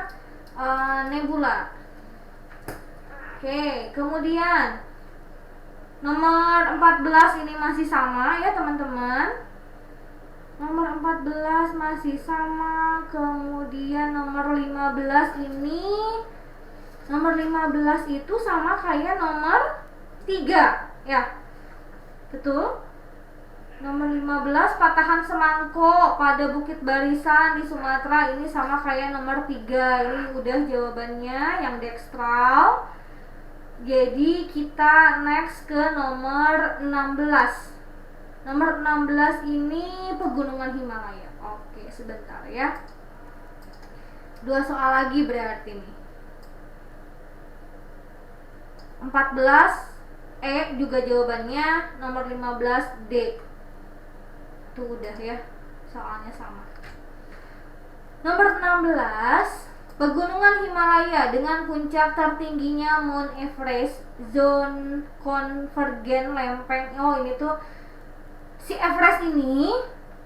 nebula. Oke, kemudian nomor 14 ini masih sama ya teman-teman. Nomor 14 masih sama. Kemudian nomor 15 ini, nomor 15 itu sama kayak nomor 3 ya. Betul? Nomor 15, patahan semangkuk pada Bukit Barisan di Sumatera ini sama kayak nomor 3. Ini udah jawabannya yang dekstral. Jadi kita next ke nomor 16. Nomor 16 ini pegunungan Himalaya. Oke, sebentar ya. 2 soal lagi berarti nih. 14 juga jawabannya, nomor 15 D. Tuh udah ya, soalnya sama. Nomor 16, pegunungan Himalaya dengan puncak tertingginya Mount Everest, zone konvergen lempeng. Oh, ini tuh si Everest ini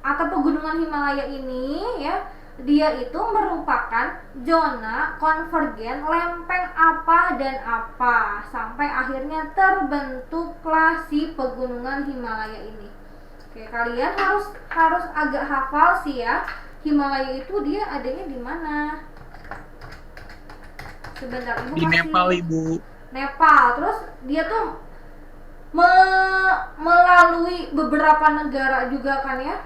atau pegunungan Himalaya ini ya, dia itu merupakan zona konvergen lempeng apa dan apa sampai akhirnya terbentuklah si pegunungan Himalaya ini. Oke, kalian harus agak hafal sih ya. Himalaya itu dia adanya di mana? Sebentar, Ibu Di Nepal, Ibu. Nepal. Terus dia tuh melalui beberapa negara juga kan ya?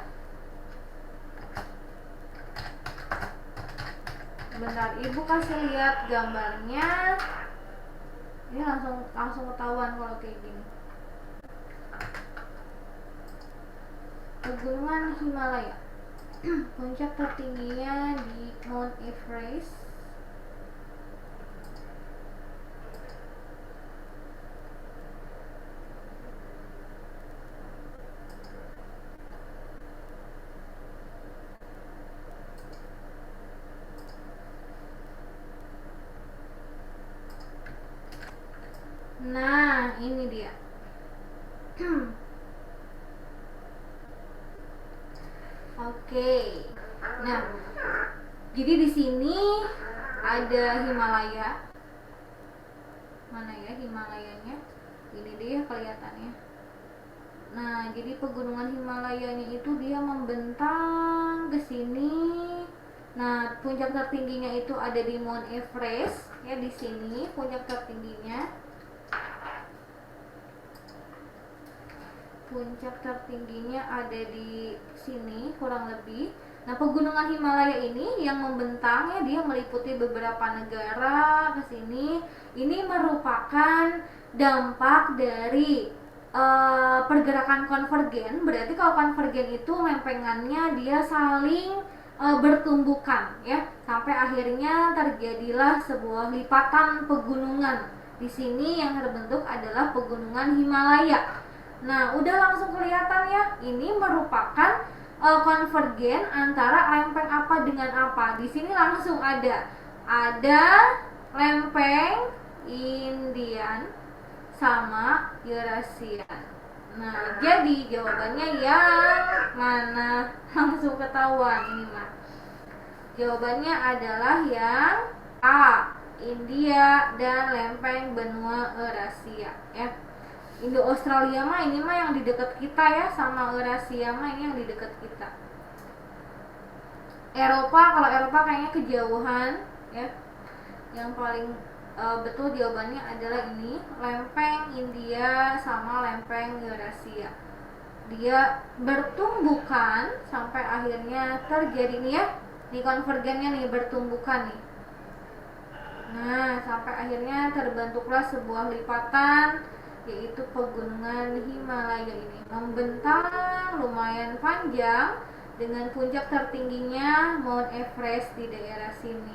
Bentar, Ibu kasih lihat gambarnya. Ini langsung ketahuan kalau kayak gini. Pegunungan Himalaya. Puncak tertingginya di Mount Everest. Nah, ini dia. Oke. Nah, jadi di sini ada Himalaya. Mana ya Himalayanya? Ini dia kelihatannya. Nah, jadi pegunungan Himalayanya itu dia membentang ke sini. Nah, puncak tertingginya itu ada di Mount Everest ya, di sini puncak tertingginya. Puncak tertingginya ada di sini kurang lebih. Nah, pegunungan Himalaya ini yang membentang ya, dia meliputi beberapa negara ke sini. Ini merupakan dampak dari pergerakan konvergen. Berarti kalau konvergen itu lempengannya dia saling bertumbukan ya, sampai akhirnya terjadilah sebuah lipatan pegunungan. Di sini yang terbentuk adalah pegunungan Himalaya. Nah, udah langsung kelihatan ya, ini merupakan konvergen antara lempeng apa dengan apa. Di sini langsung ada lempeng Indian sama Eurasian. Nah, jadi jawabannya yang mana? Langsung ketahuan ini mah. Jawabannya adalah yang A, India dan lempeng benua Eurasia ya. Indo Australia mah ini mah yang di dekat kita ya, sama Eurasia mah ini yang di dekat kita. Eropa, kalau Eropa kayaknya kejauhan ya. Yang paling betul jawabannya adalah ini, lempeng India sama lempeng Eurasia. Dia bertumbukan sampai akhirnya terjadi nih ya, di konvergennya nih bertumbukan nih. Nah, sampai akhirnya terbentuklah sebuah lipatan, yaitu pegunungan Himalaya ini membentang lumayan panjang dengan puncak tertingginya Mount Everest di daerah sini.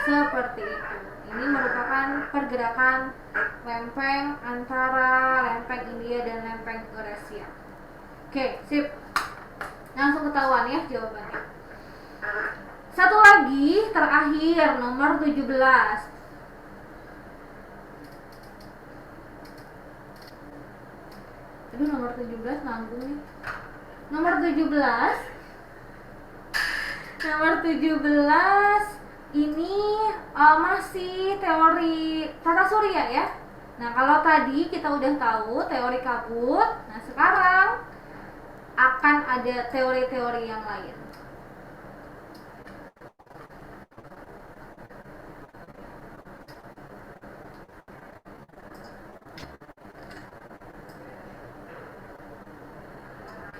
Seperti itu. Ini merupakan pergerakan lempeng antara lempeng India dan lempeng Eurasia. Oke, sip. Langsung ketahuan ya jawabannya. Satu lagi, terakhir, nomor 17. Aduh, nomor 17 nanggung nih. Nomor 17 ini masih teori tata surya ya. Nah, kalau tadi kita udah tahu teori kabut, nah sekarang akan ada teori-teori yang lain.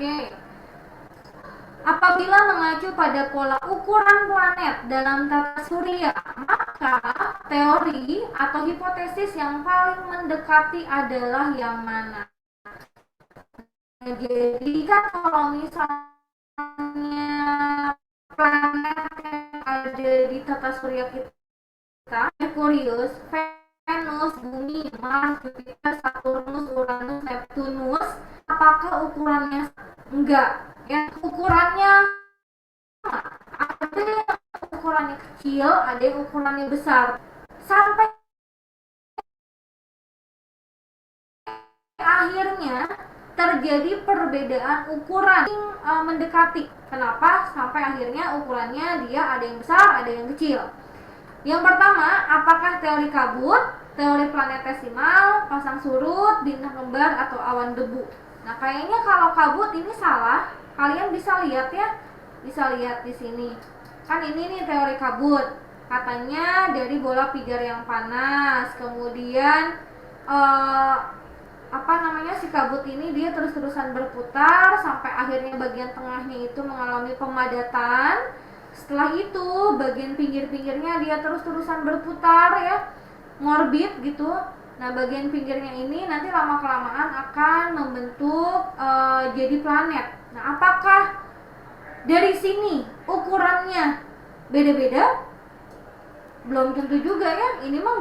Oke. Apabila mengacu pada pola ukuran planet dalam tata surya, maka teori atau hipotesis yang paling mendekati adalah yang mana? jadi kan kalau misalnya planet yang ada di tata surya kita, Merkurius, Venus, Bumi, Mars, Jupiter, Saturnus, Uranus, Neptunus, apakah ukurannya enggak? Ya, ukurannya ada yang ukurannya kecil, ada yang ukurannya besar. Sampai akhirnya terjadi perbedaan ukuran mendekati. Kenapa? Sampai akhirnya ukurannya dia ada yang besar, ada yang kecil. Yang pertama, apakah teori kabut, teori planetesimal, pasang surut, bintang kembar, atau awan debu? Nah, kayaknya kalau kabut ini salah. Kalian bisa lihat ya, bisa lihat di sini. Kan ini nih teori kabut. Katanya dari bola pijar yang panas, kemudian si kabut ini dia terus-terusan berputar sampai akhirnya bagian tengahnya itu mengalami pemadatan. Setelah itu bagian pinggir-pinggirnya dia terus-terusan berputar ya, ngorbit gitu. Nah, bagian pinggirnya ini nanti lama-kelamaan akan membentuk jadi planet. Nah, apakah dari sini ukurannya beda-beda? Belum tentu juga ya. Ini mah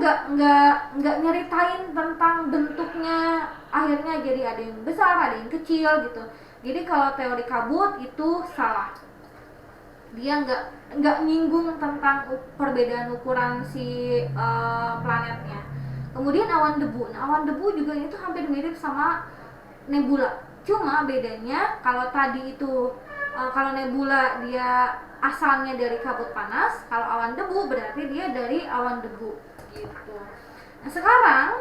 nggak nyeritain tentang bentuknya, akhirnya jadi ada yang besar, ada yang kecil gitu. Jadi kalau teori kabut itu salah. Dia nggak nyinggung tentang perbedaan ukuran si planetnya. Kemudian awan debu. Nah, awan debu juga itu hampir mirip sama nebula. Cuma bedanya kalau tadi itu kalau nebula dia asalnya dari kabut panas, kalau awan debu berarti dia dari awan debu gitu. Nah, sekarang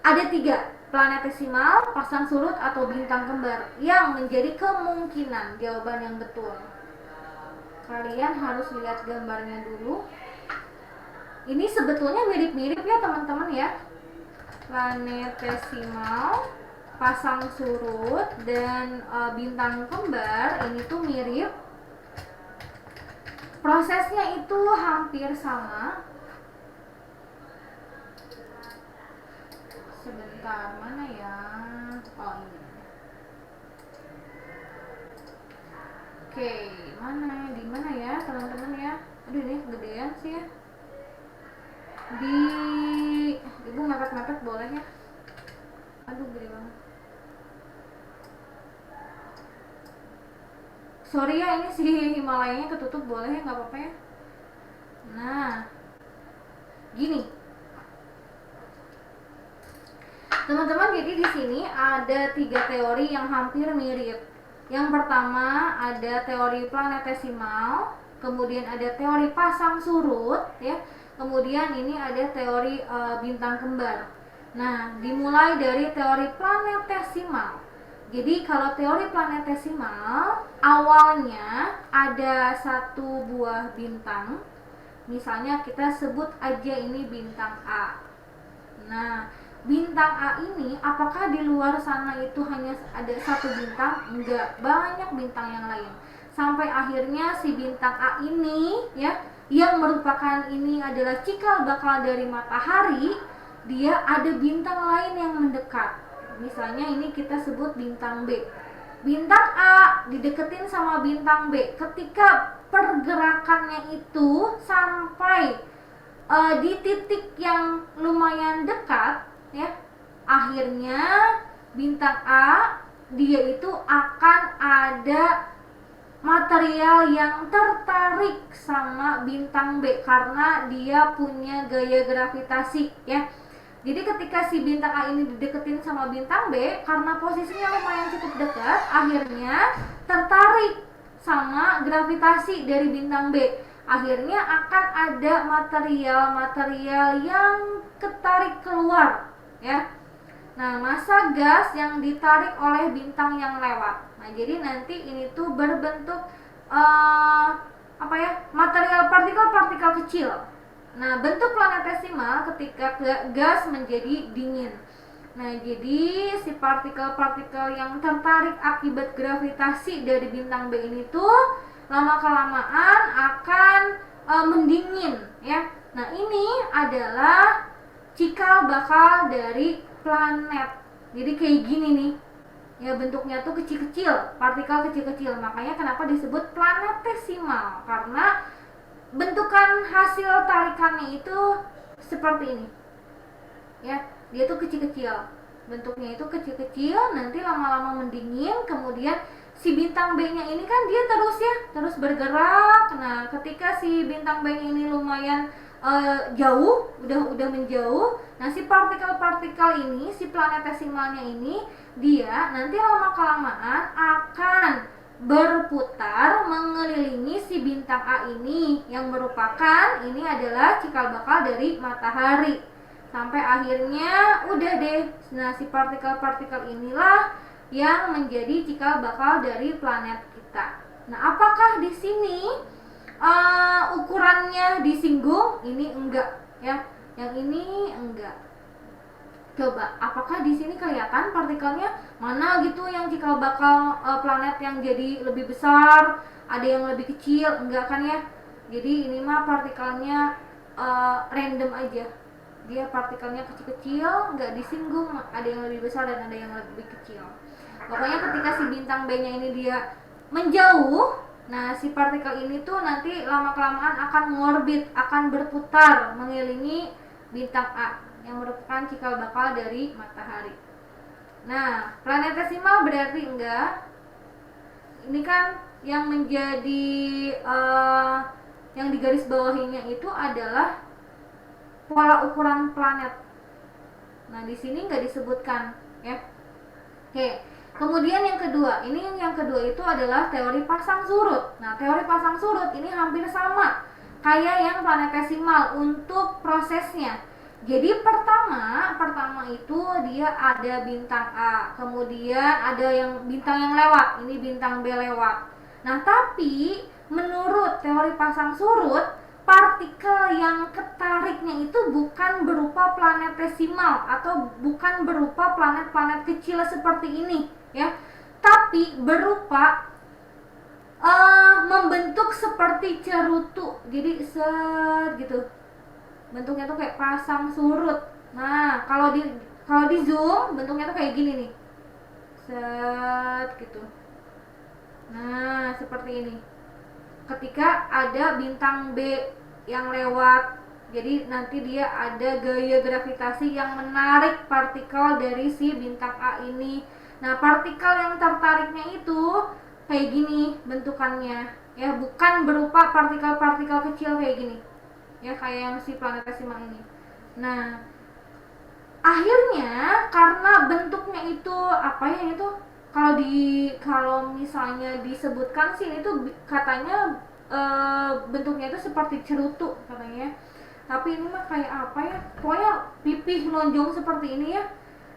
ada 3, planetesimal, pasang surut, atau bintang kembar yang menjadi kemungkinan jawaban yang betul. Kalian harus lihat gambarnya dulu. Ini sebetulnya mirip-mirip ya teman-teman ya. Planetesimal, pasang surut, dan bintang kembar ini tuh mirip. Prosesnya itu hampir sama. Sebentar, mana ya? Oh, ini. Oke, di mana ya teman-teman ya? Aduh, ini gedean sih ya. Ibu mepet-mepet boleh ya? Aduh, gede banget. Sorry ya, ini si Himalayanya ketutup, boleh ya, nggak apa-apa ya. Nah, gini teman-teman, jadi di sini ada 3 teori yang hampir mirip. Yang pertama ada teori planetesimal, kemudian ada teori pasang surut ya, kemudian ini ada teori bintang kembar. Nah, dimulai dari teori planetesimal. Jadi kalau teori planetesimal, awalnya ada satu buah bintang, misalnya kita sebut aja ini bintang A. Nah, bintang A ini apakah di luar sana itu hanya ada satu bintang? Enggak, banyak bintang yang lain. Sampai akhirnya si bintang A ini ya, yang merupakan ini adalah cikal bakal dari matahari, dia ada bintang lain yang mendekat. Misalnya ini kita sebut bintang B. Bintang A dideketin sama bintang B. Ketika pergerakannya itu sampai di titik yang lumayan dekat ya, akhirnya bintang A dia itu akan ada material yang tertarik sama bintang B karena dia punya gaya gravitasi ya. Jadi ketika si bintang A ini dideketin sama bintang B, karena posisinya lumayan cukup dekat, akhirnya tertarik sama gravitasi dari bintang B. Akhirnya akan ada material-material yang ketarik keluar ya. Nah, massa gas yang ditarik oleh bintang yang lewat. Nah, jadi nanti ini tuh berbentuk material partikel-partikel kecil. Nah, bentuk planetesimal ketika gas menjadi dingin. Nah, jadi si partikel-partikel yang tertarik akibat gravitasi dari bintang B ini tuh lama-kelamaan akan mendingin ya. Nah, ini adalah cikal bakal dari planet. Jadi kayak gini nih. Ya bentuknya tuh kecil-kecil, partikel kecil-kecil. Makanya kenapa disebut planetesimal, karena bentukan hasil tarikannya itu seperti ini. Ya, dia tuh kecil-kecil. Bentuknya itu kecil-kecil, nanti lama-lama mendingin, kemudian si bintang B-nya ini kan dia terus bergerak. Nah, ketika si bintang B-nya ini lumayan jauh, udah menjauh. Nah, si partikel-partikel ini, si planetesimalnya ini, dia nanti lama kelamaan akan berputar mengelilingi si bintang A ini, yang merupakan ini adalah cikal bakal dari matahari. Sampai akhirnya udah deh. Nah, si partikel-partikel inilah yang menjadi cikal bakal dari planet kita. Nah, apakah di sini ukurannya disinggung? Ini enggak ya. Yang ini enggak. Coba, apakah di sini kelihatan partikelnya mana gitu yang cikal bakal planet yang jadi lebih besar, ada yang lebih kecil? Enggak kan ya? Jadi ini mah partikelnya random aja. Dia partikelnya kecil-kecil, nggak disinggung, ada yang lebih besar dan ada yang lebih kecil. Pokoknya ketika si bintang B-nya ini dia menjauh, nah si partikel ini tuh nanti lama-kelamaan akan ngorbit, akan berputar mengelilingi bintang A yang merupakan cikal bakal dari matahari. Nah, planetesimal berarti enggak. Ini kan yang menjadi yang di garis bawahinya itu adalah pola ukuran planet. Nah, di sini nggak disebutkan ya. Oke. Kemudian yang kedua, yang kedua itu adalah teori pasang surut. Nah, teori pasang surut ini hampir sama kayak yang planetesimal untuk prosesnya. Jadi pertama itu dia ada bintang A, kemudian ada yang bintang yang lewat, ini bintang B lewat. Nah, tapi menurut teori pasang surut, partikel yang ketariknya itu bukan berupa planetesimal atau bukan berupa planet-planet kecil seperti ini ya, tapi berupa membentuk seperti cerutu. Jadi gitu. Bentuknya tuh kayak pasang surut. Nah, kalau di zoom bentuknya tuh kayak gini nih. Gitu. Nah, seperti ini. Ketika ada bintang B yang lewat, jadi nanti dia ada gaya gravitasi yang menarik partikel dari si bintang A ini. Nah, partikel yang tertariknya itu kayak gini bentukannya, ya, bukan berupa partikel-partikel kecil kayak gini, ya, kayak yang si planetesimal ini. Nah, akhirnya karena bentuknya itu apa ya, itu kalau misalnya disebutkan sih itu katanya bentuknya itu seperti cerutu katanya, tapi ini mah kayak apa ya, pokoknya pipih lonjong seperti ini ya.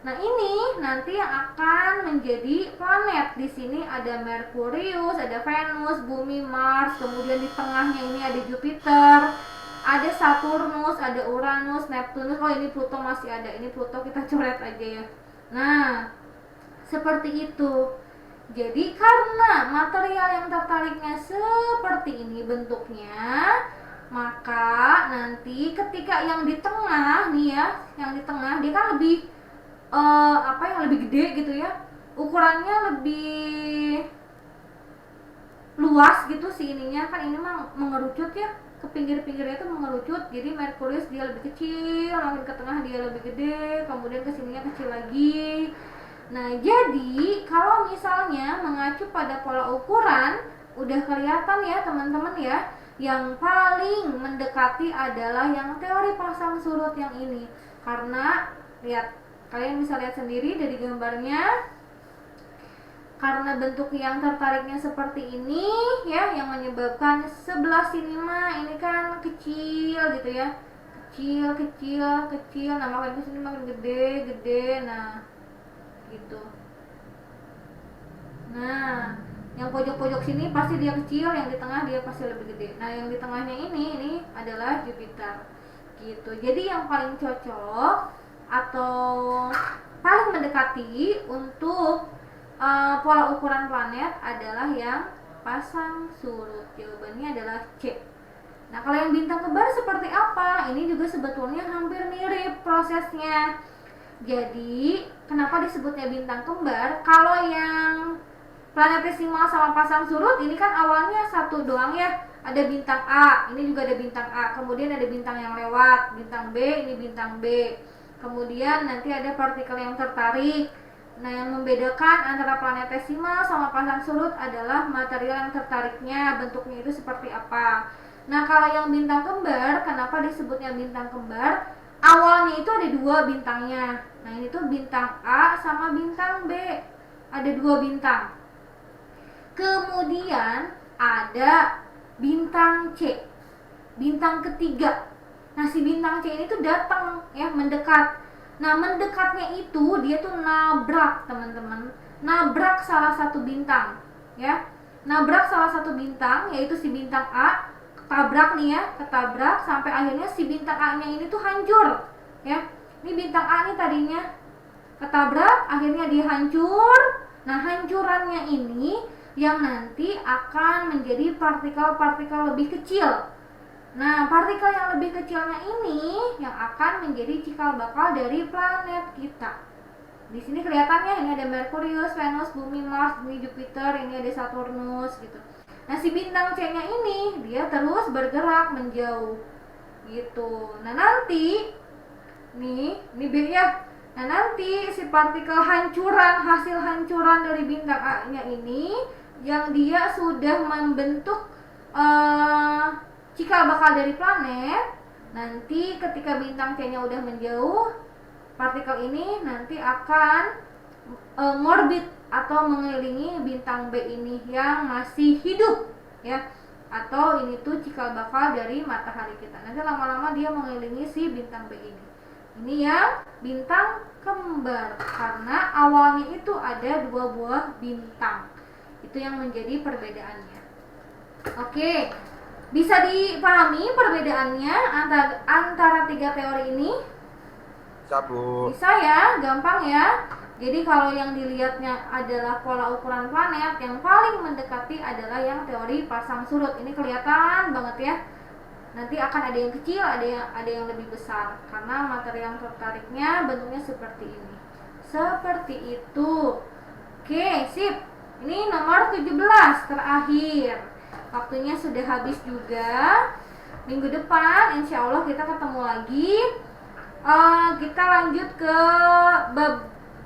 Nah, ini nanti yang akan menjadi planet. Di sini ada Merkurius, ada Venus, Bumi, Mars, kemudian di tengahnya ini ada Jupiter, ada Saturnus, ada Uranus, Neptunus. Oh, ini Pluto masih ada. Ini Pluto kita coret aja ya. Nah, seperti itu. Jadi karena material yang tertariknya seperti ini bentuknya, maka nanti ketika yang di tengah nih ya, yang di tengah dia kan lebih yang lebih gede gitu ya, ukurannya lebih luas gitu si ininya kan, ini mah mengerucut ya, ke pinggir-pinggirnya itu mengerucut. Jadi Merkurius dia lebih kecil, makin ke tengah dia lebih gede, kemudian ke sininya kecil lagi. Nah, jadi kalau misalnya mengacu pada pola ukuran, udah kelihatan ya teman-teman ya, yang paling mendekati adalah yang teori pasang surut yang ini. Karena lihat, kalian bisa lihat sendiri dari gambarnya, karena bentuk yang tertariknya seperti ini ya, yang menyebabkan sebelah sini mah ini kan kecil gitu ya, kecil, nah makin kesini makin gede, nah gitu. Nah, yang pojok-pojok sini pasti dia kecil, yang di tengah dia pasti lebih gede. Nah, yang di tengahnya ini adalah Jupiter gitu. Jadi yang paling cocok atau paling mendekati untuk pola ukuran planet adalah yang pasang surut. Jawabannya adalah C. Nah, kalau yang bintang kembar seperti apa? Ini juga sebetulnya hampir mirip prosesnya. Jadi, kenapa disebutnya bintang kembar? Kalau yang planetesimal sama pasang surut ini kan awalnya satu doang ya. Ada bintang A, ini juga ada bintang A. Kemudian ada bintang yang lewat, bintang B, ini bintang B. Kemudian nanti ada partikel yang tertarik. Nah, yang membedakan antara planetesimal sama pasang surut adalah material yang tertariknya, bentuknya itu seperti apa. Nah, kalau yang bintang kembar, kenapa disebutnya bintang kembar? Awalnya itu ada dua bintangnya. Nah, ini tuh bintang A sama bintang B. Ada dua bintang. Kemudian ada bintang C, bintang ketiga. Nah, si bintang C ini tuh datang ya, mendekat. Nah, mendekatnya itu dia tuh nabrak, teman-teman. Nabrak salah satu bintang, ya. Nabrak salah satu bintang, yaitu si bintang A. Ketabrak nih ya, ketabrak sampai akhirnya si bintang A-nya ini tuh hancur, ya. Ini bintang A nih tadinya ketabrak, akhirnya dia hancur. Nah, hancurannya ini yang nanti akan menjadi partikel-partikel lebih kecil. Nah, partikel yang lebih kecilnya ini yang akan menjadi cikal bakal dari planet kita. Di sini kelihatannya ini ada Merkurius, Venus, Bumi, Mars, ini Jupiter, ini ada Saturnus gitu. Nah, si bintang C-nya ini dia terus bergerak menjauh gitu. Nah, nanti ini B ya. Nah, nanti si partikel hancuran, hasil hancuran dari bintang A-nya ini yang dia sudah membentuk cikal bakal dari planet, nanti ketika bintang C-nya udah menjauh, partikel ini nanti akan ngorbit atau mengelilingi bintang B ini yang masih hidup, ya. Atau ini tuh cikal bakal dari matahari kita. Nanti lama-lama dia mengelilingi si bintang B ini. Ini yang bintang kembar karena awalnya itu ada dua buah bintang. Itu yang menjadi perbedaannya. Oke, bisa dipahami perbedaannya antara tiga teori ini? Bisa, Bu. Bisa ya, gampang ya. Jadi kalau yang dilihatnya adalah pola ukuran planet, yang paling mendekati adalah yang teori pasang surut. Ini kelihatan banget ya. Nanti akan ada yang kecil, ada yang lebih besar karena materi yang tertariknya bentuknya seperti ini. Seperti itu. Oke, sip. Ini nomor 17 terakhir. Waktunya sudah habis juga. Minggu depan insya Allah kita ketemu lagi. Kita lanjut ke bab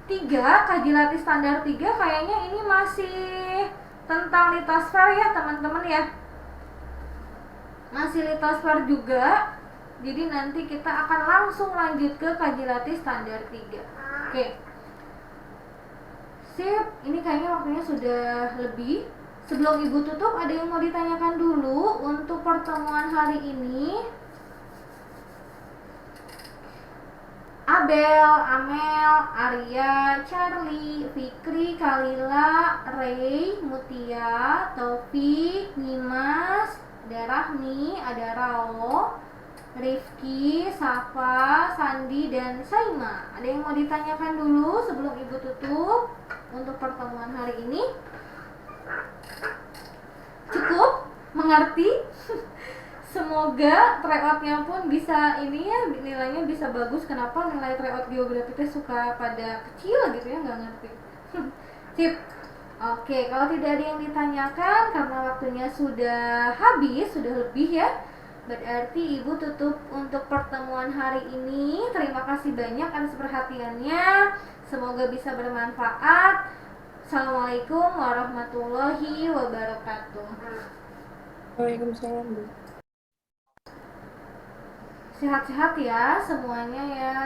3, kaji latih standar 3. Kayaknya ini masih tentang litosfer ya teman-teman ya. Masih litosfer juga. Jadi nanti kita akan langsung lanjut ke kaji latih standar 3. Oke. Sip, ini kayaknya waktunya sudah lebih. Sebelum Ibu tutup, ada yang mau ditanyakan dulu untuk pertemuan hari ini? Abel, Amel, Arya, Charlie, Fikri, Kalila, Ray, Mutia, Taufik, Nimas, ada Rahmi, ada Rao, Rifki, Safa, Sandi, dan Saima. Ada yang mau ditanyakan dulu sebelum Ibu tutup untuk pertemuan hari ini? Cukup? Mengerti? Semoga tryoutnya pun bisa ini ya, nilainya bisa bagus. Kenapa nilai tryout geografi itu suka pada kecil gitu ya, nggak ngerti. Sip. Oke, kalau tidak ada yang ditanyakan karena waktunya sudah habis, sudah lebih ya, berarti Ibu tutup untuk pertemuan hari ini. Terima kasih banyak atas perhatiannya. Semoga bisa bermanfaat. Assalamualaikum warahmatullahi wabarakatuh. Waalaikumsalam, Bu. Sehat-sehat ya semuanya ya.